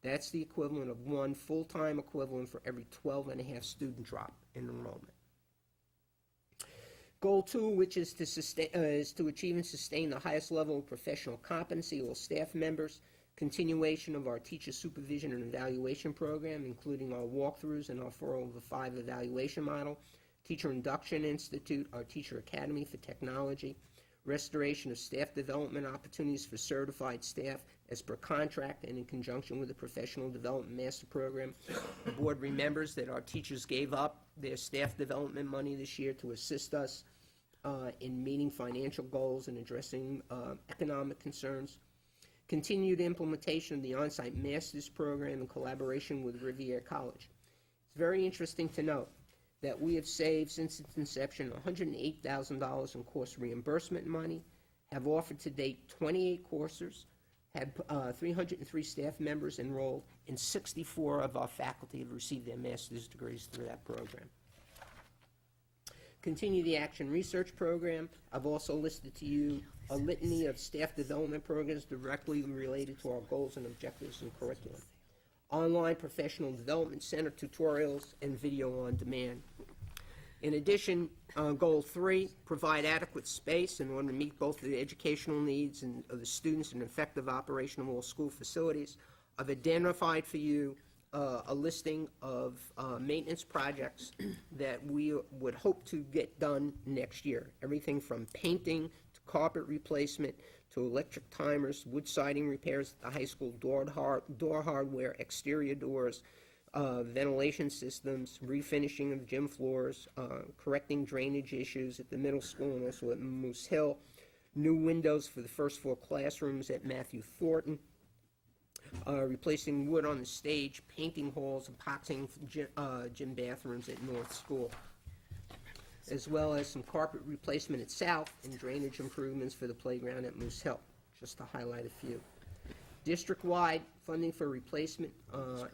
That's the equivalent of 1 full-time equivalent for every 12.5 student drop in enrollment. Goal 2, which is to achieve and sustain the highest level of professional competency of all staff members, continuation of our teacher supervision and evaluation program, including our walkthroughs and our 4/5 evaluation model, Teacher Induction Institute, our Teacher Academy for Technology, restoration of staff development opportunities for certified staff as per contract and in conjunction with the Professional Development Master Program. The board remembers that our teachers gave up their staff development money this year to assist us in meeting financial goals and addressing economic concerns. Continued implementation of the on-site master's program in collaboration with Riviera College. It's very interesting to note that we have saved since its inception $108,000 in course reimbursement money, have offered to date 28 courses, had 303 staff members enrolled, and 64 of our faculty have received their master's degrees through that program. Continue the Action Research Program. I've also listed to you a litany of staff development programs directly related to our goals and objectives and curriculum. Online Professional Development Center tutorials and video on demand. In addition, Goal 3, provide adequate space in order to meet both the educational needs of the students and effective operation of all school facilities. I've identified for you a listing of maintenance projects that we would hope to get done next year. Everything from painting to carpet replacement to electric timers, wood siding repairs at the high school, door hardware, exterior doors, ventilation systems, refinishing of gym floors, correcting drainage issues at the middle school and also at Moose Hill, new windows for the first 4 classrooms at Matthew Thornton, replacing wood on the stage, painting halls, epoxying gym bathrooms at North School, as well as some carpet replacement at South and drainage improvements for the playground at Moose Hill, just to highlight a few. District-wide funding for replacement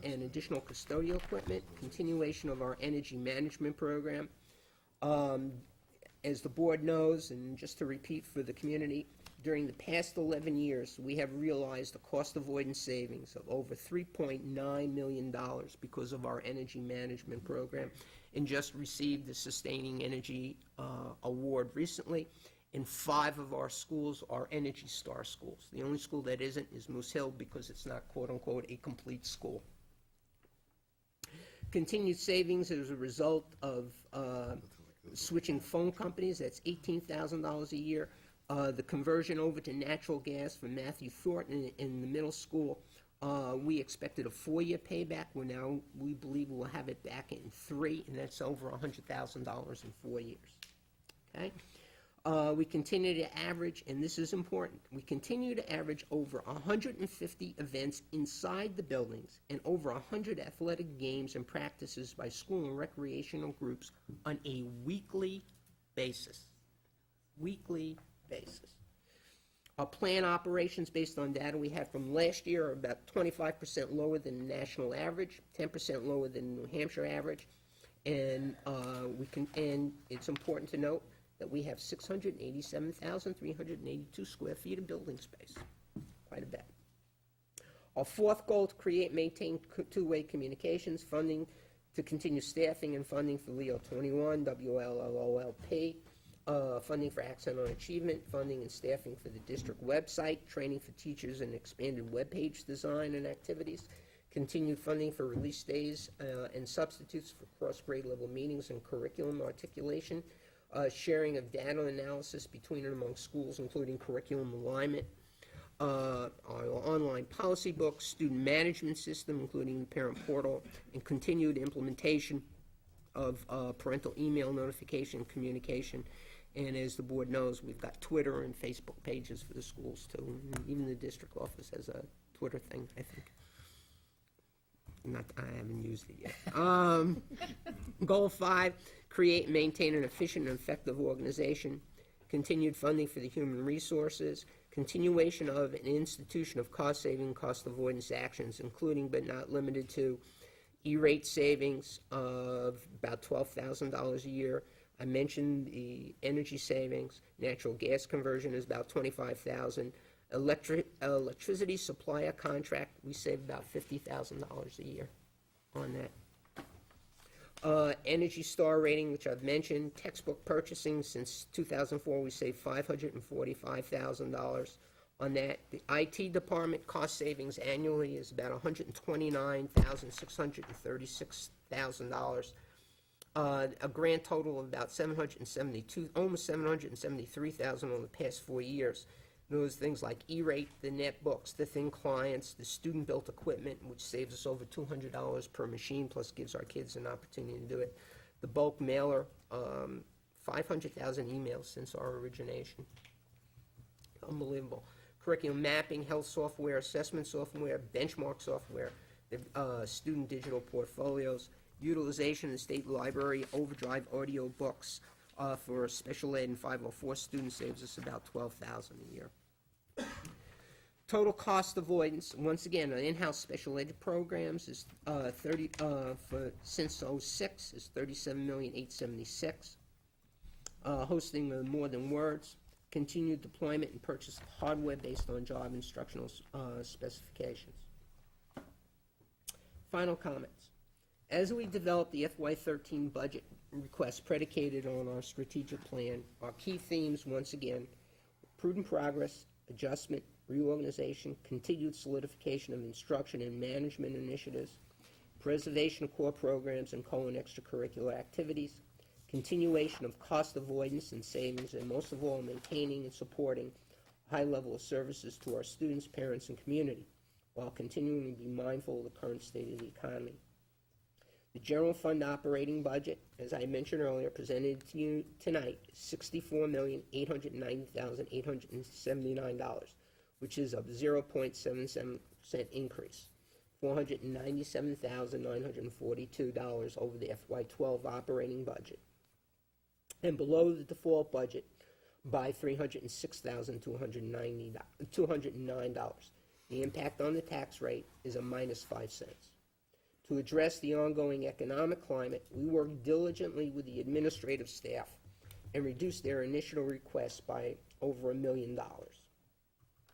and additional custodial equipment, continuation of our energy management program. As the board knows, and just to repeat for the community, during the past 11 years, we have realized a cost avoidance savings of over $3.9 million because of our energy management program, and just received the Sustaining Energy Award recently. And 5 of our schools are Energy Star schools. The only school that isn't is Moose Hill because it's not, quote-unquote, a complete school. Continued savings as a result of switching phone companies, that's $18,000 a year. The conversion over to natural gas for Matthew Thornton in the middle school, we expected a 4-year payback. We believe we'll have it back in 3, and that's over $100,000 in 4 years. Okay? We continue to average, and this is important, we continue to average over 150 events inside the buildings and over 100 athletic games and practices by school and recreational groups on a weekly basis. Weekly basis. Our plan operations based on data we had from last year are about 25% lower than the national average, 10% lower than the New Hampshire average, and it's important to note that we have 687,382 square feet of building space, quite a bit. Our 4th goal, to create and maintain two-way communications, funding to continue staffing and funding for Leo 21, WLLOLP, funding for Accent on Achievement, funding and staffing for the district website, training for teachers and expanded web page design and activities, continued funding for release days and substitutes for cross-grade level meetings and curriculum articulation, sharing of data analysis between and among schools, including curriculum alignment, our online policy book, student management system, including the parent portal, and continued implementation of parental email notification communication. And as the board knows, we've got Twitter and Facebook pages for the schools, too. Even the district office has a Twitter thing, I think. I haven't used it yet. Goal 5, create and maintain an efficient and effective organization. Continued funding for the human resources. Continuation of an institution of cost-saving, cost avoidance actions, including but not limited to E-rate savings of about $12,000 a year. I mentioned the energy savings. Natural gas conversion is about $25,000. Electricity supplier contract, we save about $50,000 a year on that. Energy Star rating, which I've mentioned. Textbook purchasing, since 2004, we saved $545,000 on that. The IT department cost savings annually is about $129,636,000. A grand total of about almost $773,000 over the past 4 years. Those things like E-rate, the netbooks, the thin clients, the student-built equipment, which saves us over $200 per machine, plus gives our kids an opportunity to do it. The bulk mailer, 500,000 emails since our origination. Unbelievable. Curriculum mapping, health software, assessment software, benchmark software, the student digital portfolios, utilization of the state library, overdrive audio books, for special ed and 504 students saves us about $12,000 a year. Total cost avoidance, once again, on in-house special ed programs is since 06 is $37,876,000. Hosting of More Than Words, continued deployment and purchase of hardware based on job instructional specifications. Final comments. As we develop the FY13 budget request predicated on our strategic plan, our key themes, once again, prudent progress, adjustment, reorganization, continued solidification of instruction and management initiatives, preservation of core programs and co- and extracurricular activities, continuation of cost avoidance and savings, and most of all, maintaining and supporting a high level of services to our students, parents, and community, while continuing to be mindful of the current state of the economy. The general fund operating budget, as I mentioned earlier, presented to you tonight, is $64,890,879, which is a 0.77% increase, $497,942 over the FY12 operating budget, and below the default budget by $306,209. The impact on the tax rate is a minus 5 cents. To address the ongoing economic climate, we worked diligently with the administrative staff and reduced their initial request by over $1 million.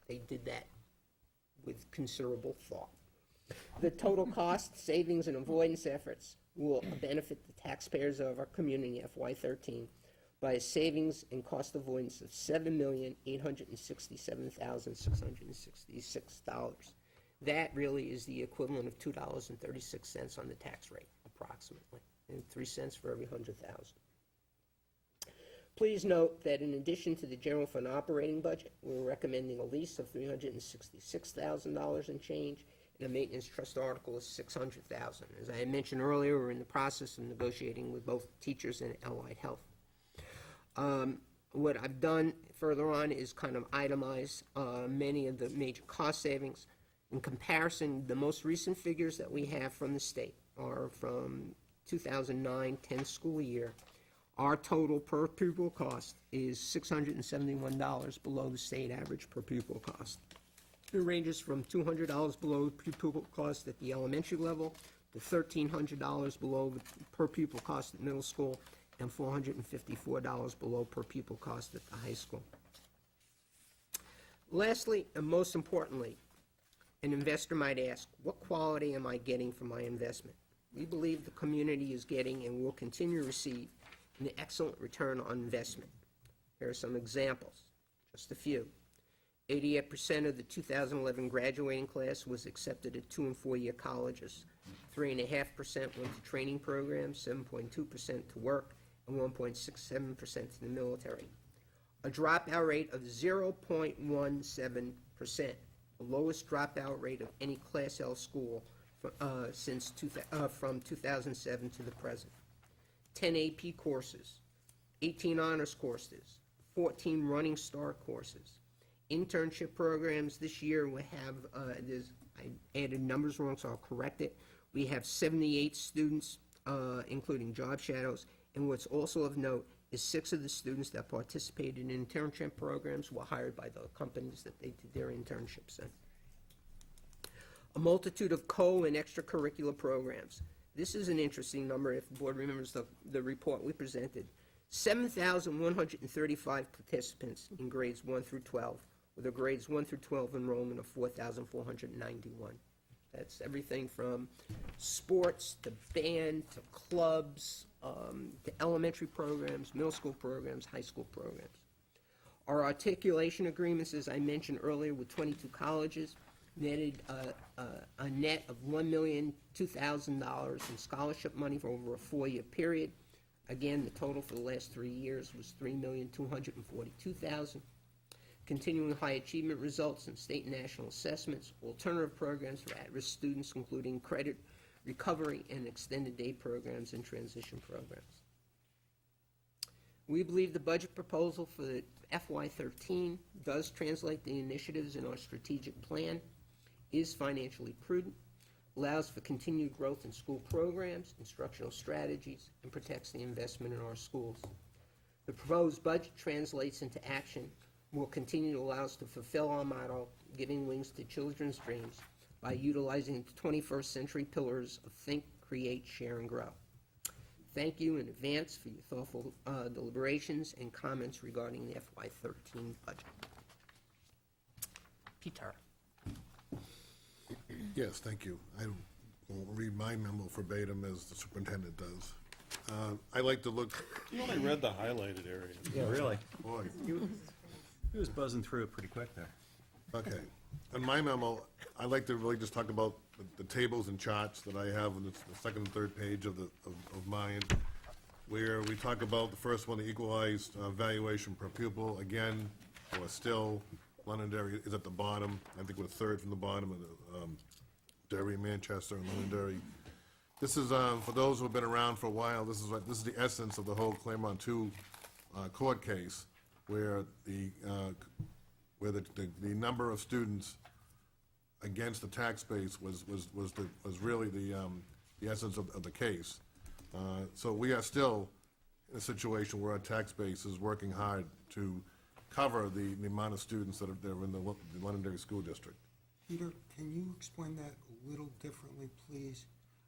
They did that with considerable thought. The total cost, savings, and avoidance efforts will benefit the taxpayers of our community in FY13 by a savings and cost avoidance of $7,867,666. That really is the equivalent of $2.36 on the tax rate, approximately, and 3 cents for every 100,000. Please note that in addition to the general fund operating budget, we're recommending a lease of $366,000 and change, and a maintenance trust article of $600,000. As I had mentioned earlier, we're in the process of negotiating with both teachers and allied health. What I've done further on is kind of itemize many of the major cost savings. In comparison, the most recent figures that we have from the state are from 2009-10 school year. Our total per pupil cost is $671 below the state average per pupil cost. It ranges from $200 below the pupil cost at the elementary level to $1,300 below the per pupil cost at middle school and $454 below per pupil cost at the high school. Lastly, and most importantly, an investor might ask, what quality am I getting for my investment? We believe the community is getting and will continue to receive an excellent return on investment. Here are some examples, just a few. 88% of the 2011 graduating class was accepted at 2- and 4-year colleges. 3.5% went to training programs, 7.2% to work, and 1.67% to the military. A dropout rate of 0.17%, the lowest dropout rate of any Class L school from 2007 to the present. 10 AP courses, 18 honors courses, 14 Running Start courses. Internship programs this year we have, I added numbers wrong, so I'll correct it. We have 78 students, including job shadows, and what's also of note is 6 of the students that participated in internship programs were hired by the companies that they did their internships in. A multitude of co- and extracurricular programs. This is an interesting number if the board remembers the report we presented. 7,135 participants in grades 1 through 12, with a grades 1 through 12 enrollment of 4,491. That's everything from sports to band to clubs to elementary programs, middle school programs, high school programs. Our articulation agreements, as I mentioned earlier, with 22 colleges, netted a net of $1,002,000 in scholarship money for over a 4-year period. Again, the total for the last 3 years was $3,242,000. Continuing high achievement results in state and national assessments, alternative programs for at-risk students, including credit recovery and extended day programs and transition programs. We believe the budget proposal for the FY13 does translate the initiatives in our strategic plan, is financially prudent, allows for continued growth in school programs, instructional strategies, and protects the investment in our schools. The proposed budget translates into action, will continue to allow us to fulfill our motto, giving wings to children's dreams, by utilizing the 21st century pillars of think, create, share, and grow. Thank you in advance for your thoughtful deliberations and comments regarding the FY13 budget. Peter. Yes, thank you. I will read my memo verbatim as the superintendent does. I like to look, You only read the highlighted areas. Yeah, really. boy, He was buzzing through it pretty quick there. okay. In my memo, I like to really just talk about the tables and charts that I have on the second and third page of mine, where we talk about the first one, the equalized valuation per pupil. Again, we're still, Londonderry is at the bottom. I think we're third from the bottom of the Derry, Manchester, and Londonderry. This is, for those who have been around for a while, this is the essence of the whole Claremont 2 court case, where the number of students against the tax base was really the essence of the case. So we are still in a situation where our tax base is working hard to cover the amount of students that are in the Londonderry School District. Peter, can you explain that a little differently, please?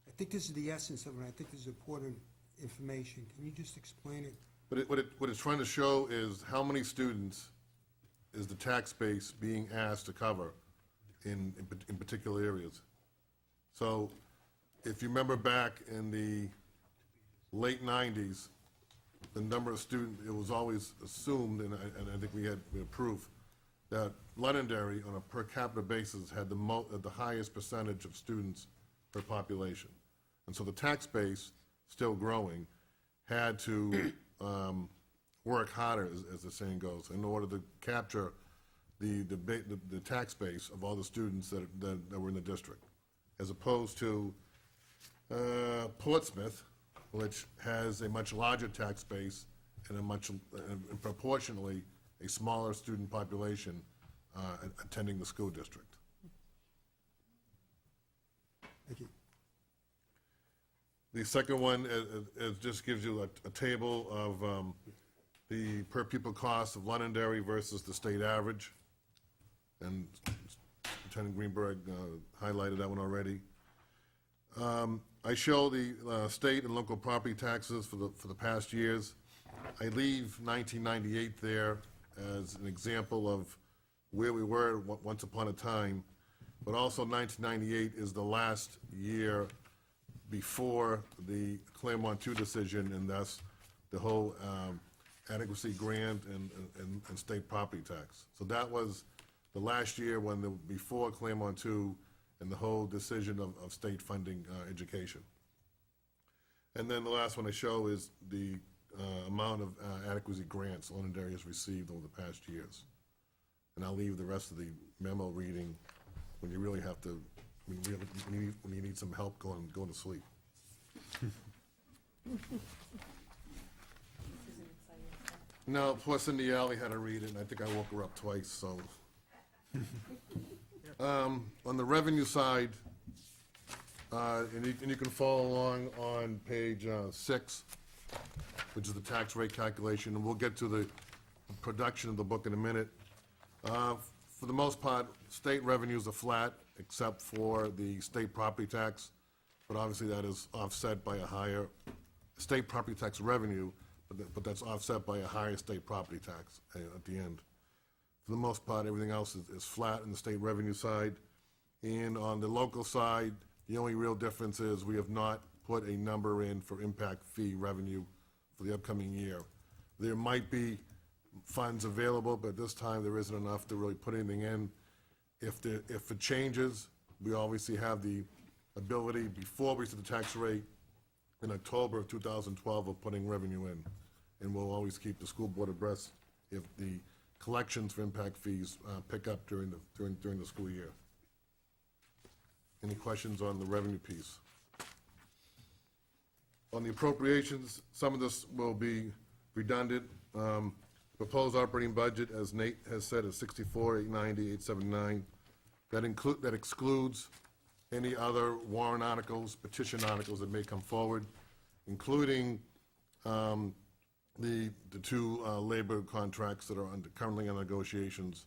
I think this is the essence of it, and I think this is important information. Can you just explain it? What it's trying to show is how many students is the tax base being asked to cover in particular areas. So if you remember back in the late 90s, the number of students, it was always assumed, and I think we had proof, that Londonderry, on a per capita basis, had the highest percentage of students per population. And so the tax base, still growing, had to work harder, as the saying goes, in order to capture the tax base of all the students that were in the district, as opposed to Portsmouth, which has a much larger tax base and and proportionally a smaller student population attending the school district. Thank you. The second one just gives you a table of the per pupil cost of Londonderry versus the state average. And Lieutenant Greenberg highlighted that one already. I show the state and local property taxes for the past years. I leave 1998 there as an example of where we were once upon a time, but also 1998 is the last year before the Claremont 2 decision, and thus the whole adequacy grant and state property tax. So that was the last year before Claremont 2 and the whole decision of state funding education. And then the last one I show is the amount of adequacy grants Londonderry has received over the past years. And I'll leave the rest of the memo reading when you really have to, when you need some help going to sleep. No, plus Cindy Alley had to read it, and I think I woke her up twice, so. On the revenue side, and you can follow along on page 6, which is the tax rate calculation, and we'll get to the production of the book in a minute. For the most part, state revenues are flat, except for the state property tax, but obviously that is offset by a higher state property tax revenue, but that's offset by a higher state property tax at the end. For the most part, everything else is flat in the state revenue side. And on the local side, the only real difference is we have not put a number in for impact fee revenue for the upcoming year. There might be funds available, but this time there isn't enough to really put anything in. If it changes, we obviously have the ability, before we set the tax rate in October of 2012, of putting revenue in. And we'll always keep the school board abreast if the collections for impact fees pick up during the school year. Any questions on the revenue piece? On the appropriations, some of this will be redundant. Proposed operating budget, as Nate has said, is $64,890,879. That excludes any other warrant articles, petition articles that may come forward, including the two labor contracts that are currently in negotiations.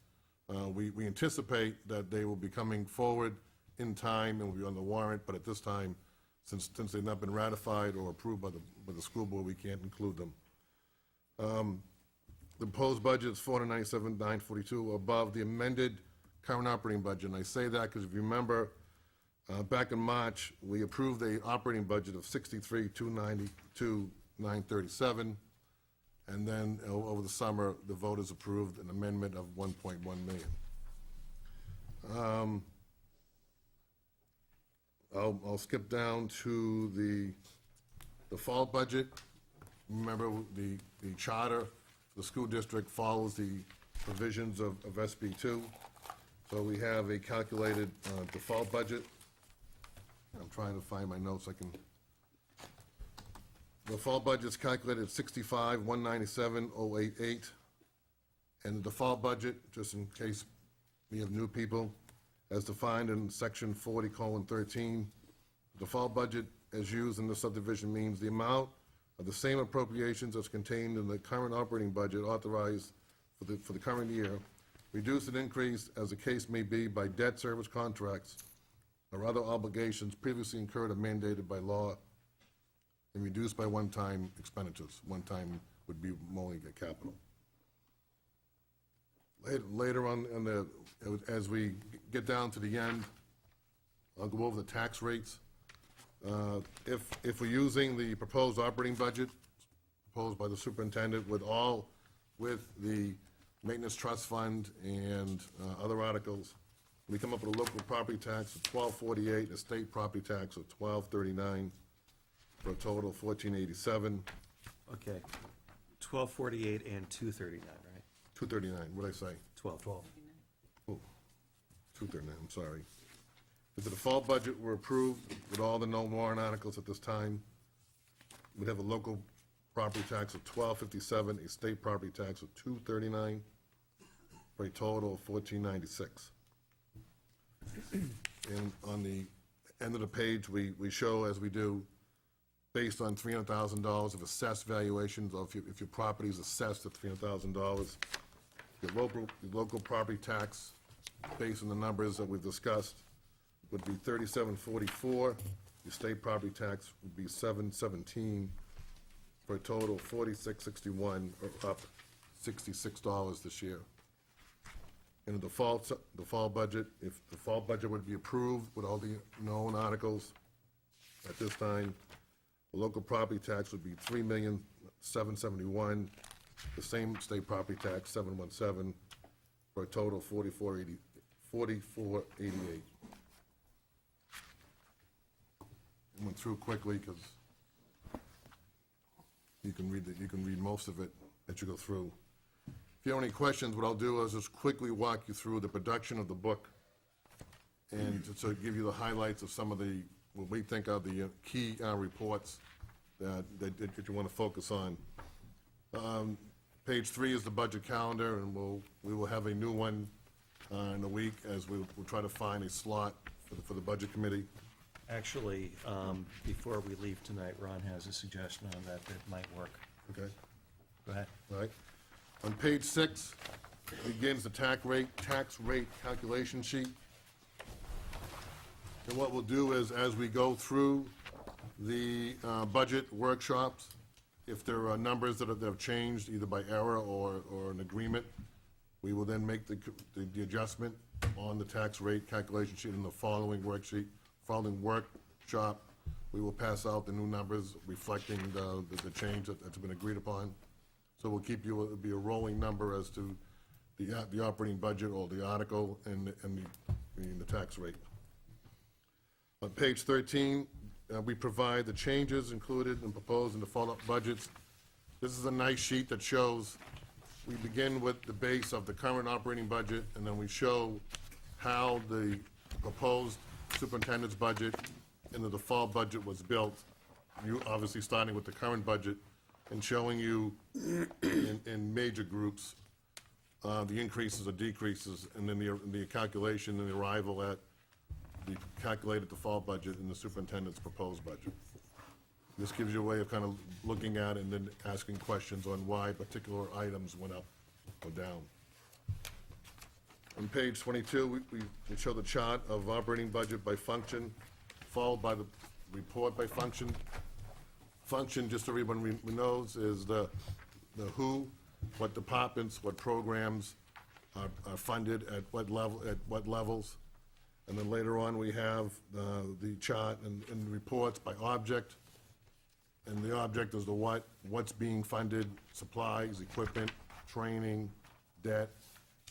We anticipate that they will be coming forward in time and will be on the warrant, but at this time, since they've not been ratified or approved by the school board, we can't include them. The proposed budget is $497,942, above the amended current operating budget. And I say that because if you remember, back in March, we approved a operating budget of $63,292,937. And then over the summer, the voters approved an amendment of $1.1 million. I'll skip down to the default budget. Remember, the charter for the school district follows the provisions of SB 2. So we have a calculated default budget. I'm trying to find my notes. The default budget's calculated at 65,197,088. And the default budget, just in case we have new people, as defined in section 40:13, the default budget as used in the subdivision means the amount of the same appropriations as contained in the current operating budget authorized for the current year, reduced and increased as the case may be by debt service contracts or other obligations previously incurred or mandated by law, and reduced by one-time expenditures. One-time would be only capital. Later on, as we get down to the end, I'll go over the tax rates. If we're using the proposed operating budget proposed by the superintendent with the maintenance trust fund and other articles, we come up with a local property tax of $12.48, a state property tax of $12.39, for a total of $14.87. Okay. 1248 and 239, right? $2.39, what'd I say? 12. Oh, $2.39, I'm sorry. If the default budget were approved with all the no warrant articles at this time, we'd have a local property tax of $12.57, a state property tax of $2.39, for a total of $14.96. And on the end of the page, we show, as we do, based on $300,000 of assessed valuations, or if your property is assessed at $300,000, your local property tax, based on the numbers that we've discussed, would be $37.44. Your state property tax would be $7.17, for a total of $46.61, or up $66 this year. In the default budget, if the default budget would be approved with all the known articles at this time, the local property tax would be $3,771,000, the same state property tax, $717,000, for a total of $44.88. I went through quickly because you can read most of it as you go through. If you have any questions, what I'll do is just quickly walk you through the production of the book and to give you the highlights of some of what we think are the key reports that you want to focus on. Page 3 is the budget calendar, and we will have a new one in a week as we'll try to find a slot for the budget committee. Actually, before we leave tonight, Ron has a suggestion on that might work. Okay? Go ahead. All right. On page 6 begins the tax rate calculation sheet. And what we'll do is, as we go through the budget workshops, if there are numbers that have changed, either by error or an agreement, we will then make the adjustment on the tax rate calculation sheet in the following workshop. We will pass out the new numbers reflecting the change that's been agreed upon. So we'll keep you, it'll be a rolling number as to the operating budget or the article and the tax rate. On page 13, we provide the changes included and proposed in the follow-up budgets. This is a nice sheet that shows, we begin with the base of the current operating budget, and then we show how the proposed superintendent's budget and the default budget was built. You obviously starting with the current budget and showing you in major groups the increases or decreases, and then the calculation and the arrival at the calculated default budget and the superintendent's proposed budget. This gives you a way of kind of looking at it and then asking questions on why particular items went up or down. On page 22, we show the chart of operating budget by function, followed by the report by function. Function, just so everyone knows, is the who, what departments, what programs are funded at what levels. And then later on, we have the chart and reports by object. And the object is the what's being funded, supplies, equipment, training, debt,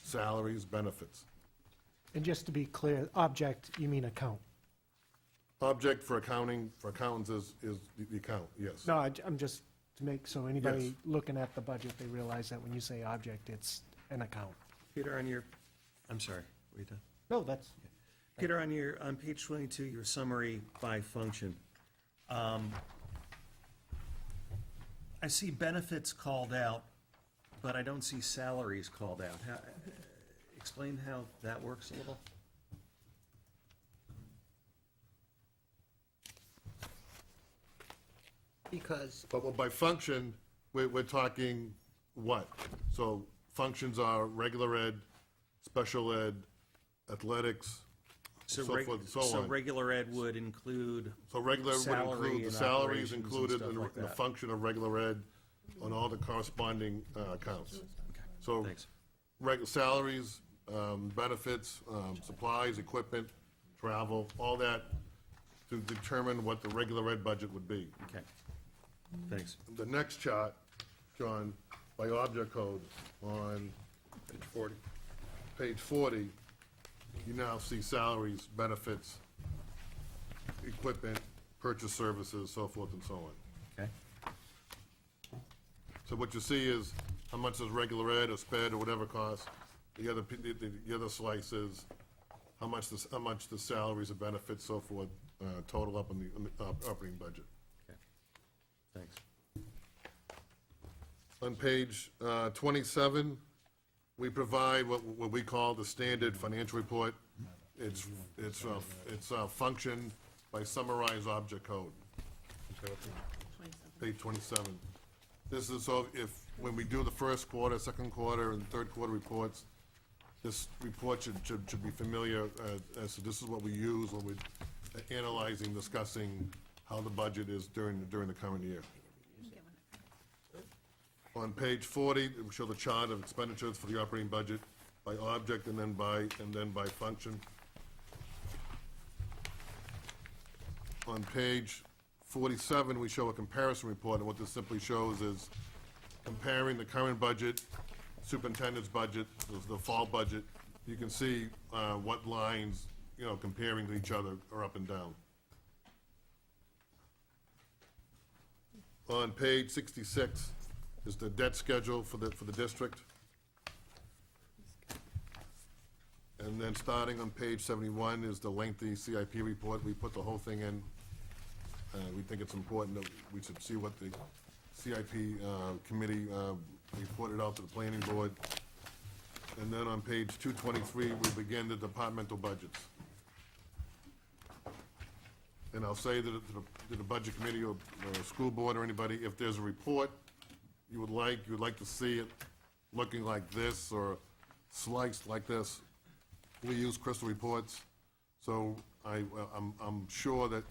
salaries, benefits. And just to be clear, object, you mean account? Object for accounting, for accountants is the account, yes. No, I'm just, to make, so anybody Yes. looking at the budget, they realize that when you say object, it's an account. Peter, on your, I'm sorry, were you done? No, that's, Peter, on page 22, your summary by function, I see benefits called out, but I don't see salaries called out. Explain how that works a little? Because, But by function, we're talking what? So functions are regular ed, special ed, athletics, so reg- forth and so So on. regular ed would include, So regular would salary include, the and salaries operations and included stuff in like the that. function of regular ed on all the corresponding accounts. So thanks. salaries, benefits, supplies, equipment, travel, all that to determine what the regular ed budget would be. Okay, thanks. The next chart, John, by object code on page 40, you now see salaries, benefits, equipment, purchase services, so forth and so on. Okay, So what you see is how much does regular ed or sped or whatever cost. The other slice is how much the salaries and benefits, so forth, total up on the operating budget. okay, thanks. On page 27, we provide what we call the standard financial report. It's functioned by summarized object code. Page 27. This is so if, when we do the first quarter, second quarter, and third quarter reports, this report should be familiar as to this is what we use when we're analyzing, discussing how the budget is during the current year. On page 40, we show the chart of expenditures for the operating budget by object and then by function. On page 47, we show a comparison report, and what this simply shows is comparing the current budget, superintendent's budget, the fall budget. You can see what lines, comparing to each other are up and down. On page 66 is the debt schedule for the district. And then starting on page 71 is the lengthy CIP report. We put the whole thing in. We think it's important that we should see what the CIP committee reported out to the planning board. And then on page 223, we begin the departmental budgets. And I'll say that to the budget committee or school board or anybody, if there's a report you would like to see it looking like this or sliced like this, we use crystal reports. So I'm sure that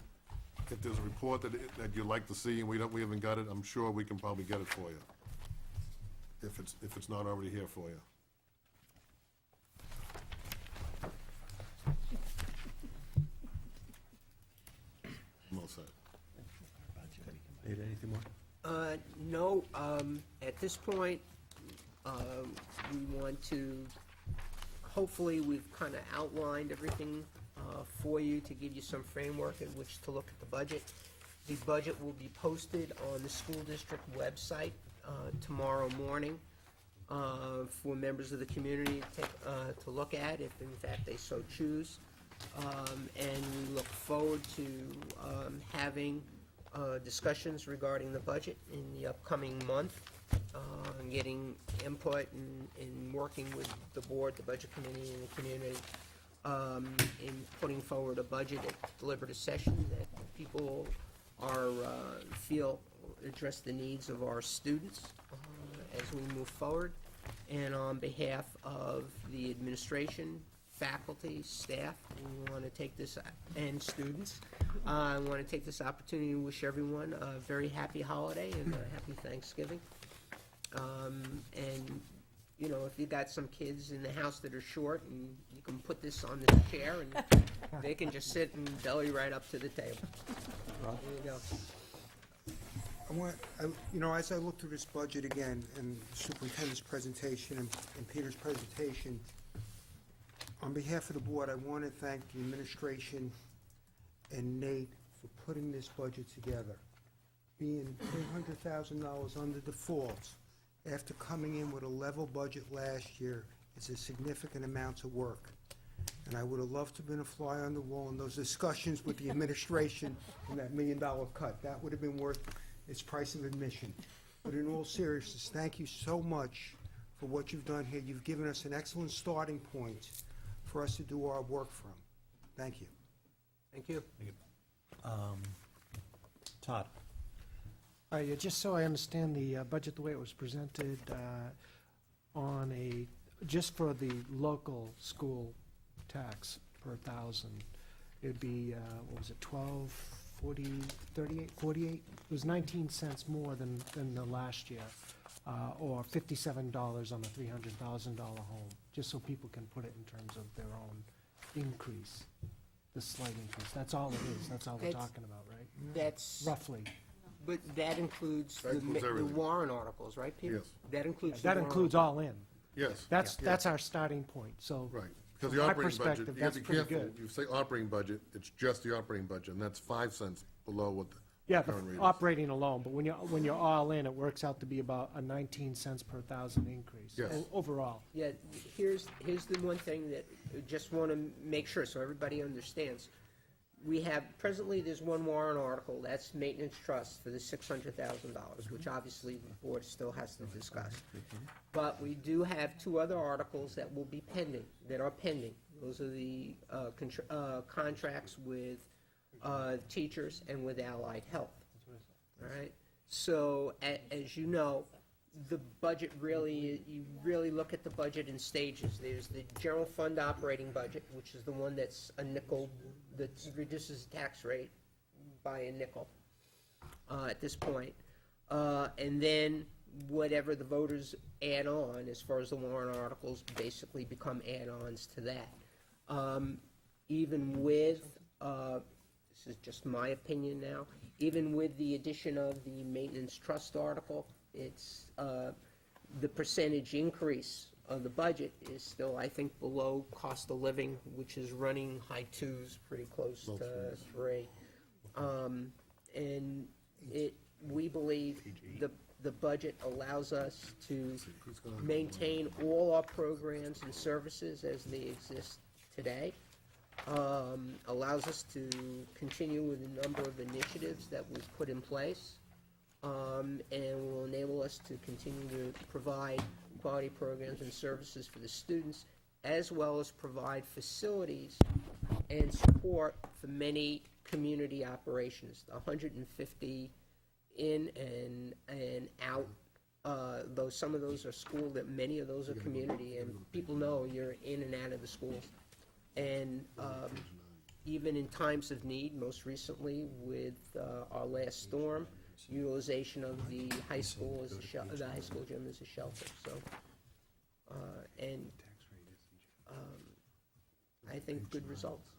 if there's a report that you'd like to see and we haven't got it, I'm sure we can probably get it for you. If it's not already here for you. I'm all set. Ada, anything more? No, at this point, we want to, hopefully, we've kind of outlined everything for you to give you some framework in which to look at the budget. The budget will be posted on the school district website tomorrow morning for members of the community to look at, if in fact they so choose. And we look forward to having discussions regarding the budget in the upcoming month, and getting input and working with the board, the budget committee, and the community in putting forward a budget at deliberative session that people feel address the needs of our students as we move forward. And on behalf of the administration, faculty, staff, we want to take this, and students, I want to take this opportunity to wish everyone a very happy holiday and a happy Thanksgiving. And, if you got some kids in the house that are short, and you can put this on this chair, and they can just sit and belly right up to the table. There you go. As I look through this budget again, and the superintendent's presentation and Peter's presentation, on behalf of the board, I want to thank the administration and Nate for putting this budget together. Being $300,000 under default, after coming in with a level budget last year, is a significant amount of work. And I would have loved to have been a fly on the wall in those discussions with the administration and that $1 million cut. That would have been worth its price of admission. But in all seriousness, thank you so much for what you've done here. You've given us an excellent starting point for us to do our work from. Thank you. Thank you. Todd? Yeah, just so I understand the budget, the way it was presented just for the local school tax per thousand, it'd be, what was it, 12, 40, 38, 48? It was 19 cents more than the last year, or $57 on a $300,000 home, just so people can put it in terms of their own increase, the slight increase. That's all it is, that's all we're It's- talking about, right? That's, Roughly. but that includes That includes the everything. warrant articles, right, Peter? Yes. That includes the That warrant includes all in. Yes. That's our starting point, so. Right, because From the my operating budget, perspective, you have to that's be pretty careful. good. You say operating budget, it's just the operating budget, and that's 5 cents below what the Yeah, the current rate is. operating alone, but when you're all in, it works out to be about a 19 cents per thousand increase. Yes. Overall. Yeah, here's the one thing that I just want to make sure, so everybody understands. We have, presently, there's one warrant article, that's maintenance trust for the $600,000, which obviously the board still has to discuss. But we do have 2 other articles that will be pending, that are pending. Those are the contracts with teachers and with Allied Health. All right? So, as you know, the budget really, you really look at the budget in stages. There's the general fund operating budget, which is the one that's a nickel, that reduces the tax rate by a nickel at this point. And then whatever the voters add on, as far as the warrant articles, basically become add-ons to that. Even with, this is just my opinion now, even with the addition of the maintenance trust article, it's, the percentage increase of the budget is still, I think, below cost of living, which is running high 2s, pretty close to 3. And we believe the budget allows us to maintain all our programs and services as they exist today. Allows us to continue with a number of initiatives that we've put in place. And will enable us to continue to provide quality programs and services for the students, as well as provide facilities and support for many community operations, 150 in and out. Though some of those are school, that many of those are community, and people know you're in and out of the schools. And even in times of need, most recently with our last storm, utilization of the high school as the high school gym as a shelter. So, I think good results.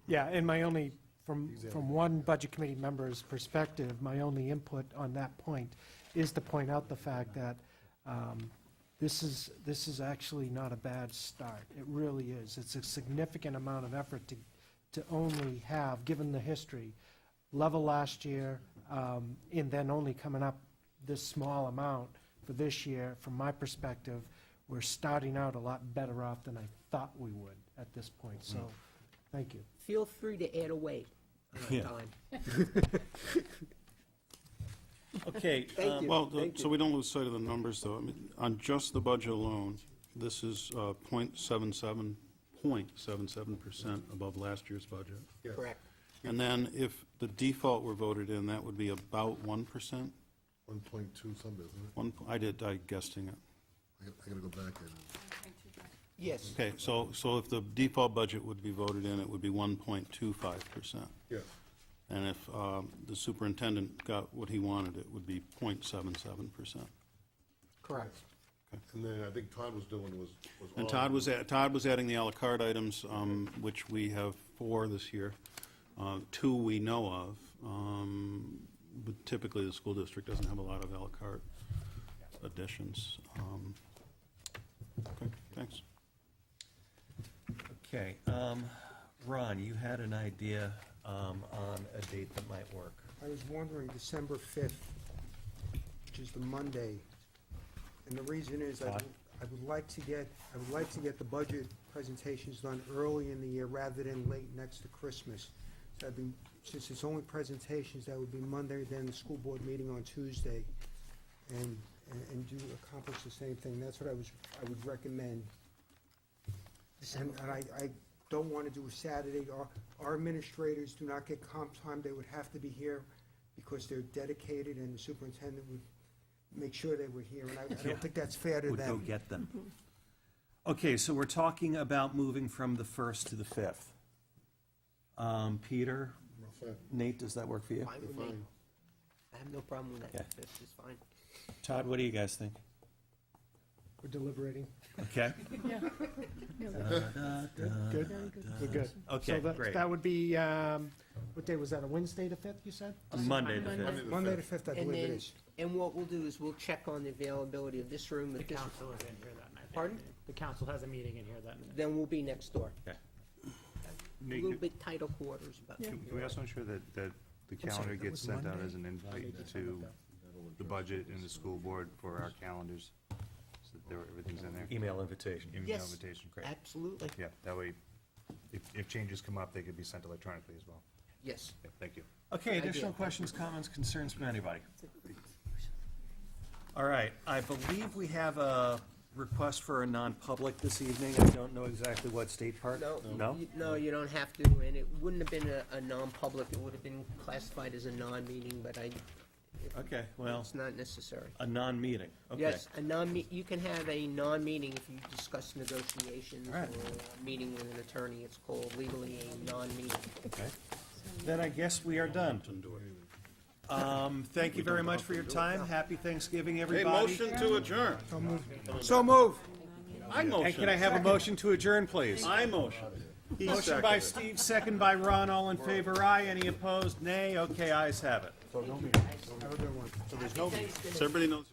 Yeah, and my only, from one budget committee member's perspective, my only input on that point is to point out the fact that this is actually not a bad start. It really is. It's a significant amount of effort to only have, given the history, level last year, and then only coming up this small amount for this year. From my perspective, we're starting out a lot better off than I thought we would at this point, so, thank you. Feel free to add away Yeah. time. Okay. Thank you. Well, Thank so you. we don't lose sight of the numbers, though. I mean, on just the budget alone, this is 0.77% above last year's budget. Yes. Correct. And then if the default were voted in, that would be about 1%. 1.2 some, isn't it? I guessing it. I gotta go back and, Yes. Okay, so if the default budget would be voted in, it would be 1.25%. yes. And if the superintendent got what he wanted, it would be 0.77%. Correct. And then I think Todd was doing was. And all- Todd was adding the à la carte items, which we have 4 this year. 2 we know of, but typically the school district doesn't have a lot of à la carte additions. Okay, thanks. Okay, Ron, you had an idea on a date that might work. I was wondering, December 5th, which is the Monday, and the reason is I would like to get the budget presentations done early in the year rather than late next to Christmas. So since it's only presentations, that would be Monday, then the school board meeting on Tuesday, and do accomplish the same thing. That's what I would recommend. And I don't want to do a Saturday. Our administrators do not get comp time. They would have to be here because they're dedicated, and the superintendent would make sure they were here, and I don't think that's fair to Would go them. get them. Okay, so we're talking about moving from the 1st to the 5th. Peter, Nate, does that work for you? Fine with me. I have no problem with that. Okay. This is fine. Todd, what do you guys think? We're deliberating. Okay, Good? We're good. Okay, So great. that would be, what day was that, a Wednesday the 5th, you said? Monday the 5th. Monday the 5th, I And believe it then, is. and what we'll do is we'll check on the availability of this room. The If this, council is in here that night. Pardon? The council has a meeting in here that night. then we'll be next door. Okay. A little bit tighter quarters, but. Can we also ensure that the calendar gets sent out as an invite to the budget and the school board for our calendars? So that everything's in there? Email invitation. Email Yes. invitation. Absolutely, Yeah, that way, if changes come up, they could be sent electronically as well. yes. Yeah, thank you. Okay, Idea. additional questions, comments, concerns from anybody? All right, I believe we have a request for a non-public this evening. I don't know exactly what state part. No, No? no, you don't have to, and it wouldn't have been a non-public, it would have been classified as a non-meeting, but Okay, well, it's not necessary. a non-meeting, okay. Yes, you can have a non-meeting if you discuss negotiations or Right. a meeting with an attorney. It's called legally a non-meeting. Okay. Then I guess we are done. Thank you very much for your time. Happy Thanksgiving, Hey, everybody. motion to adjourn. So move. I And motion. can I have a motion to adjourn, please? I motion. He Motion by seconded. Steve, second by Ron. All in favor, aye. Any opposed, nay. Okay, ayes have it. Have a good one. So everybody knows.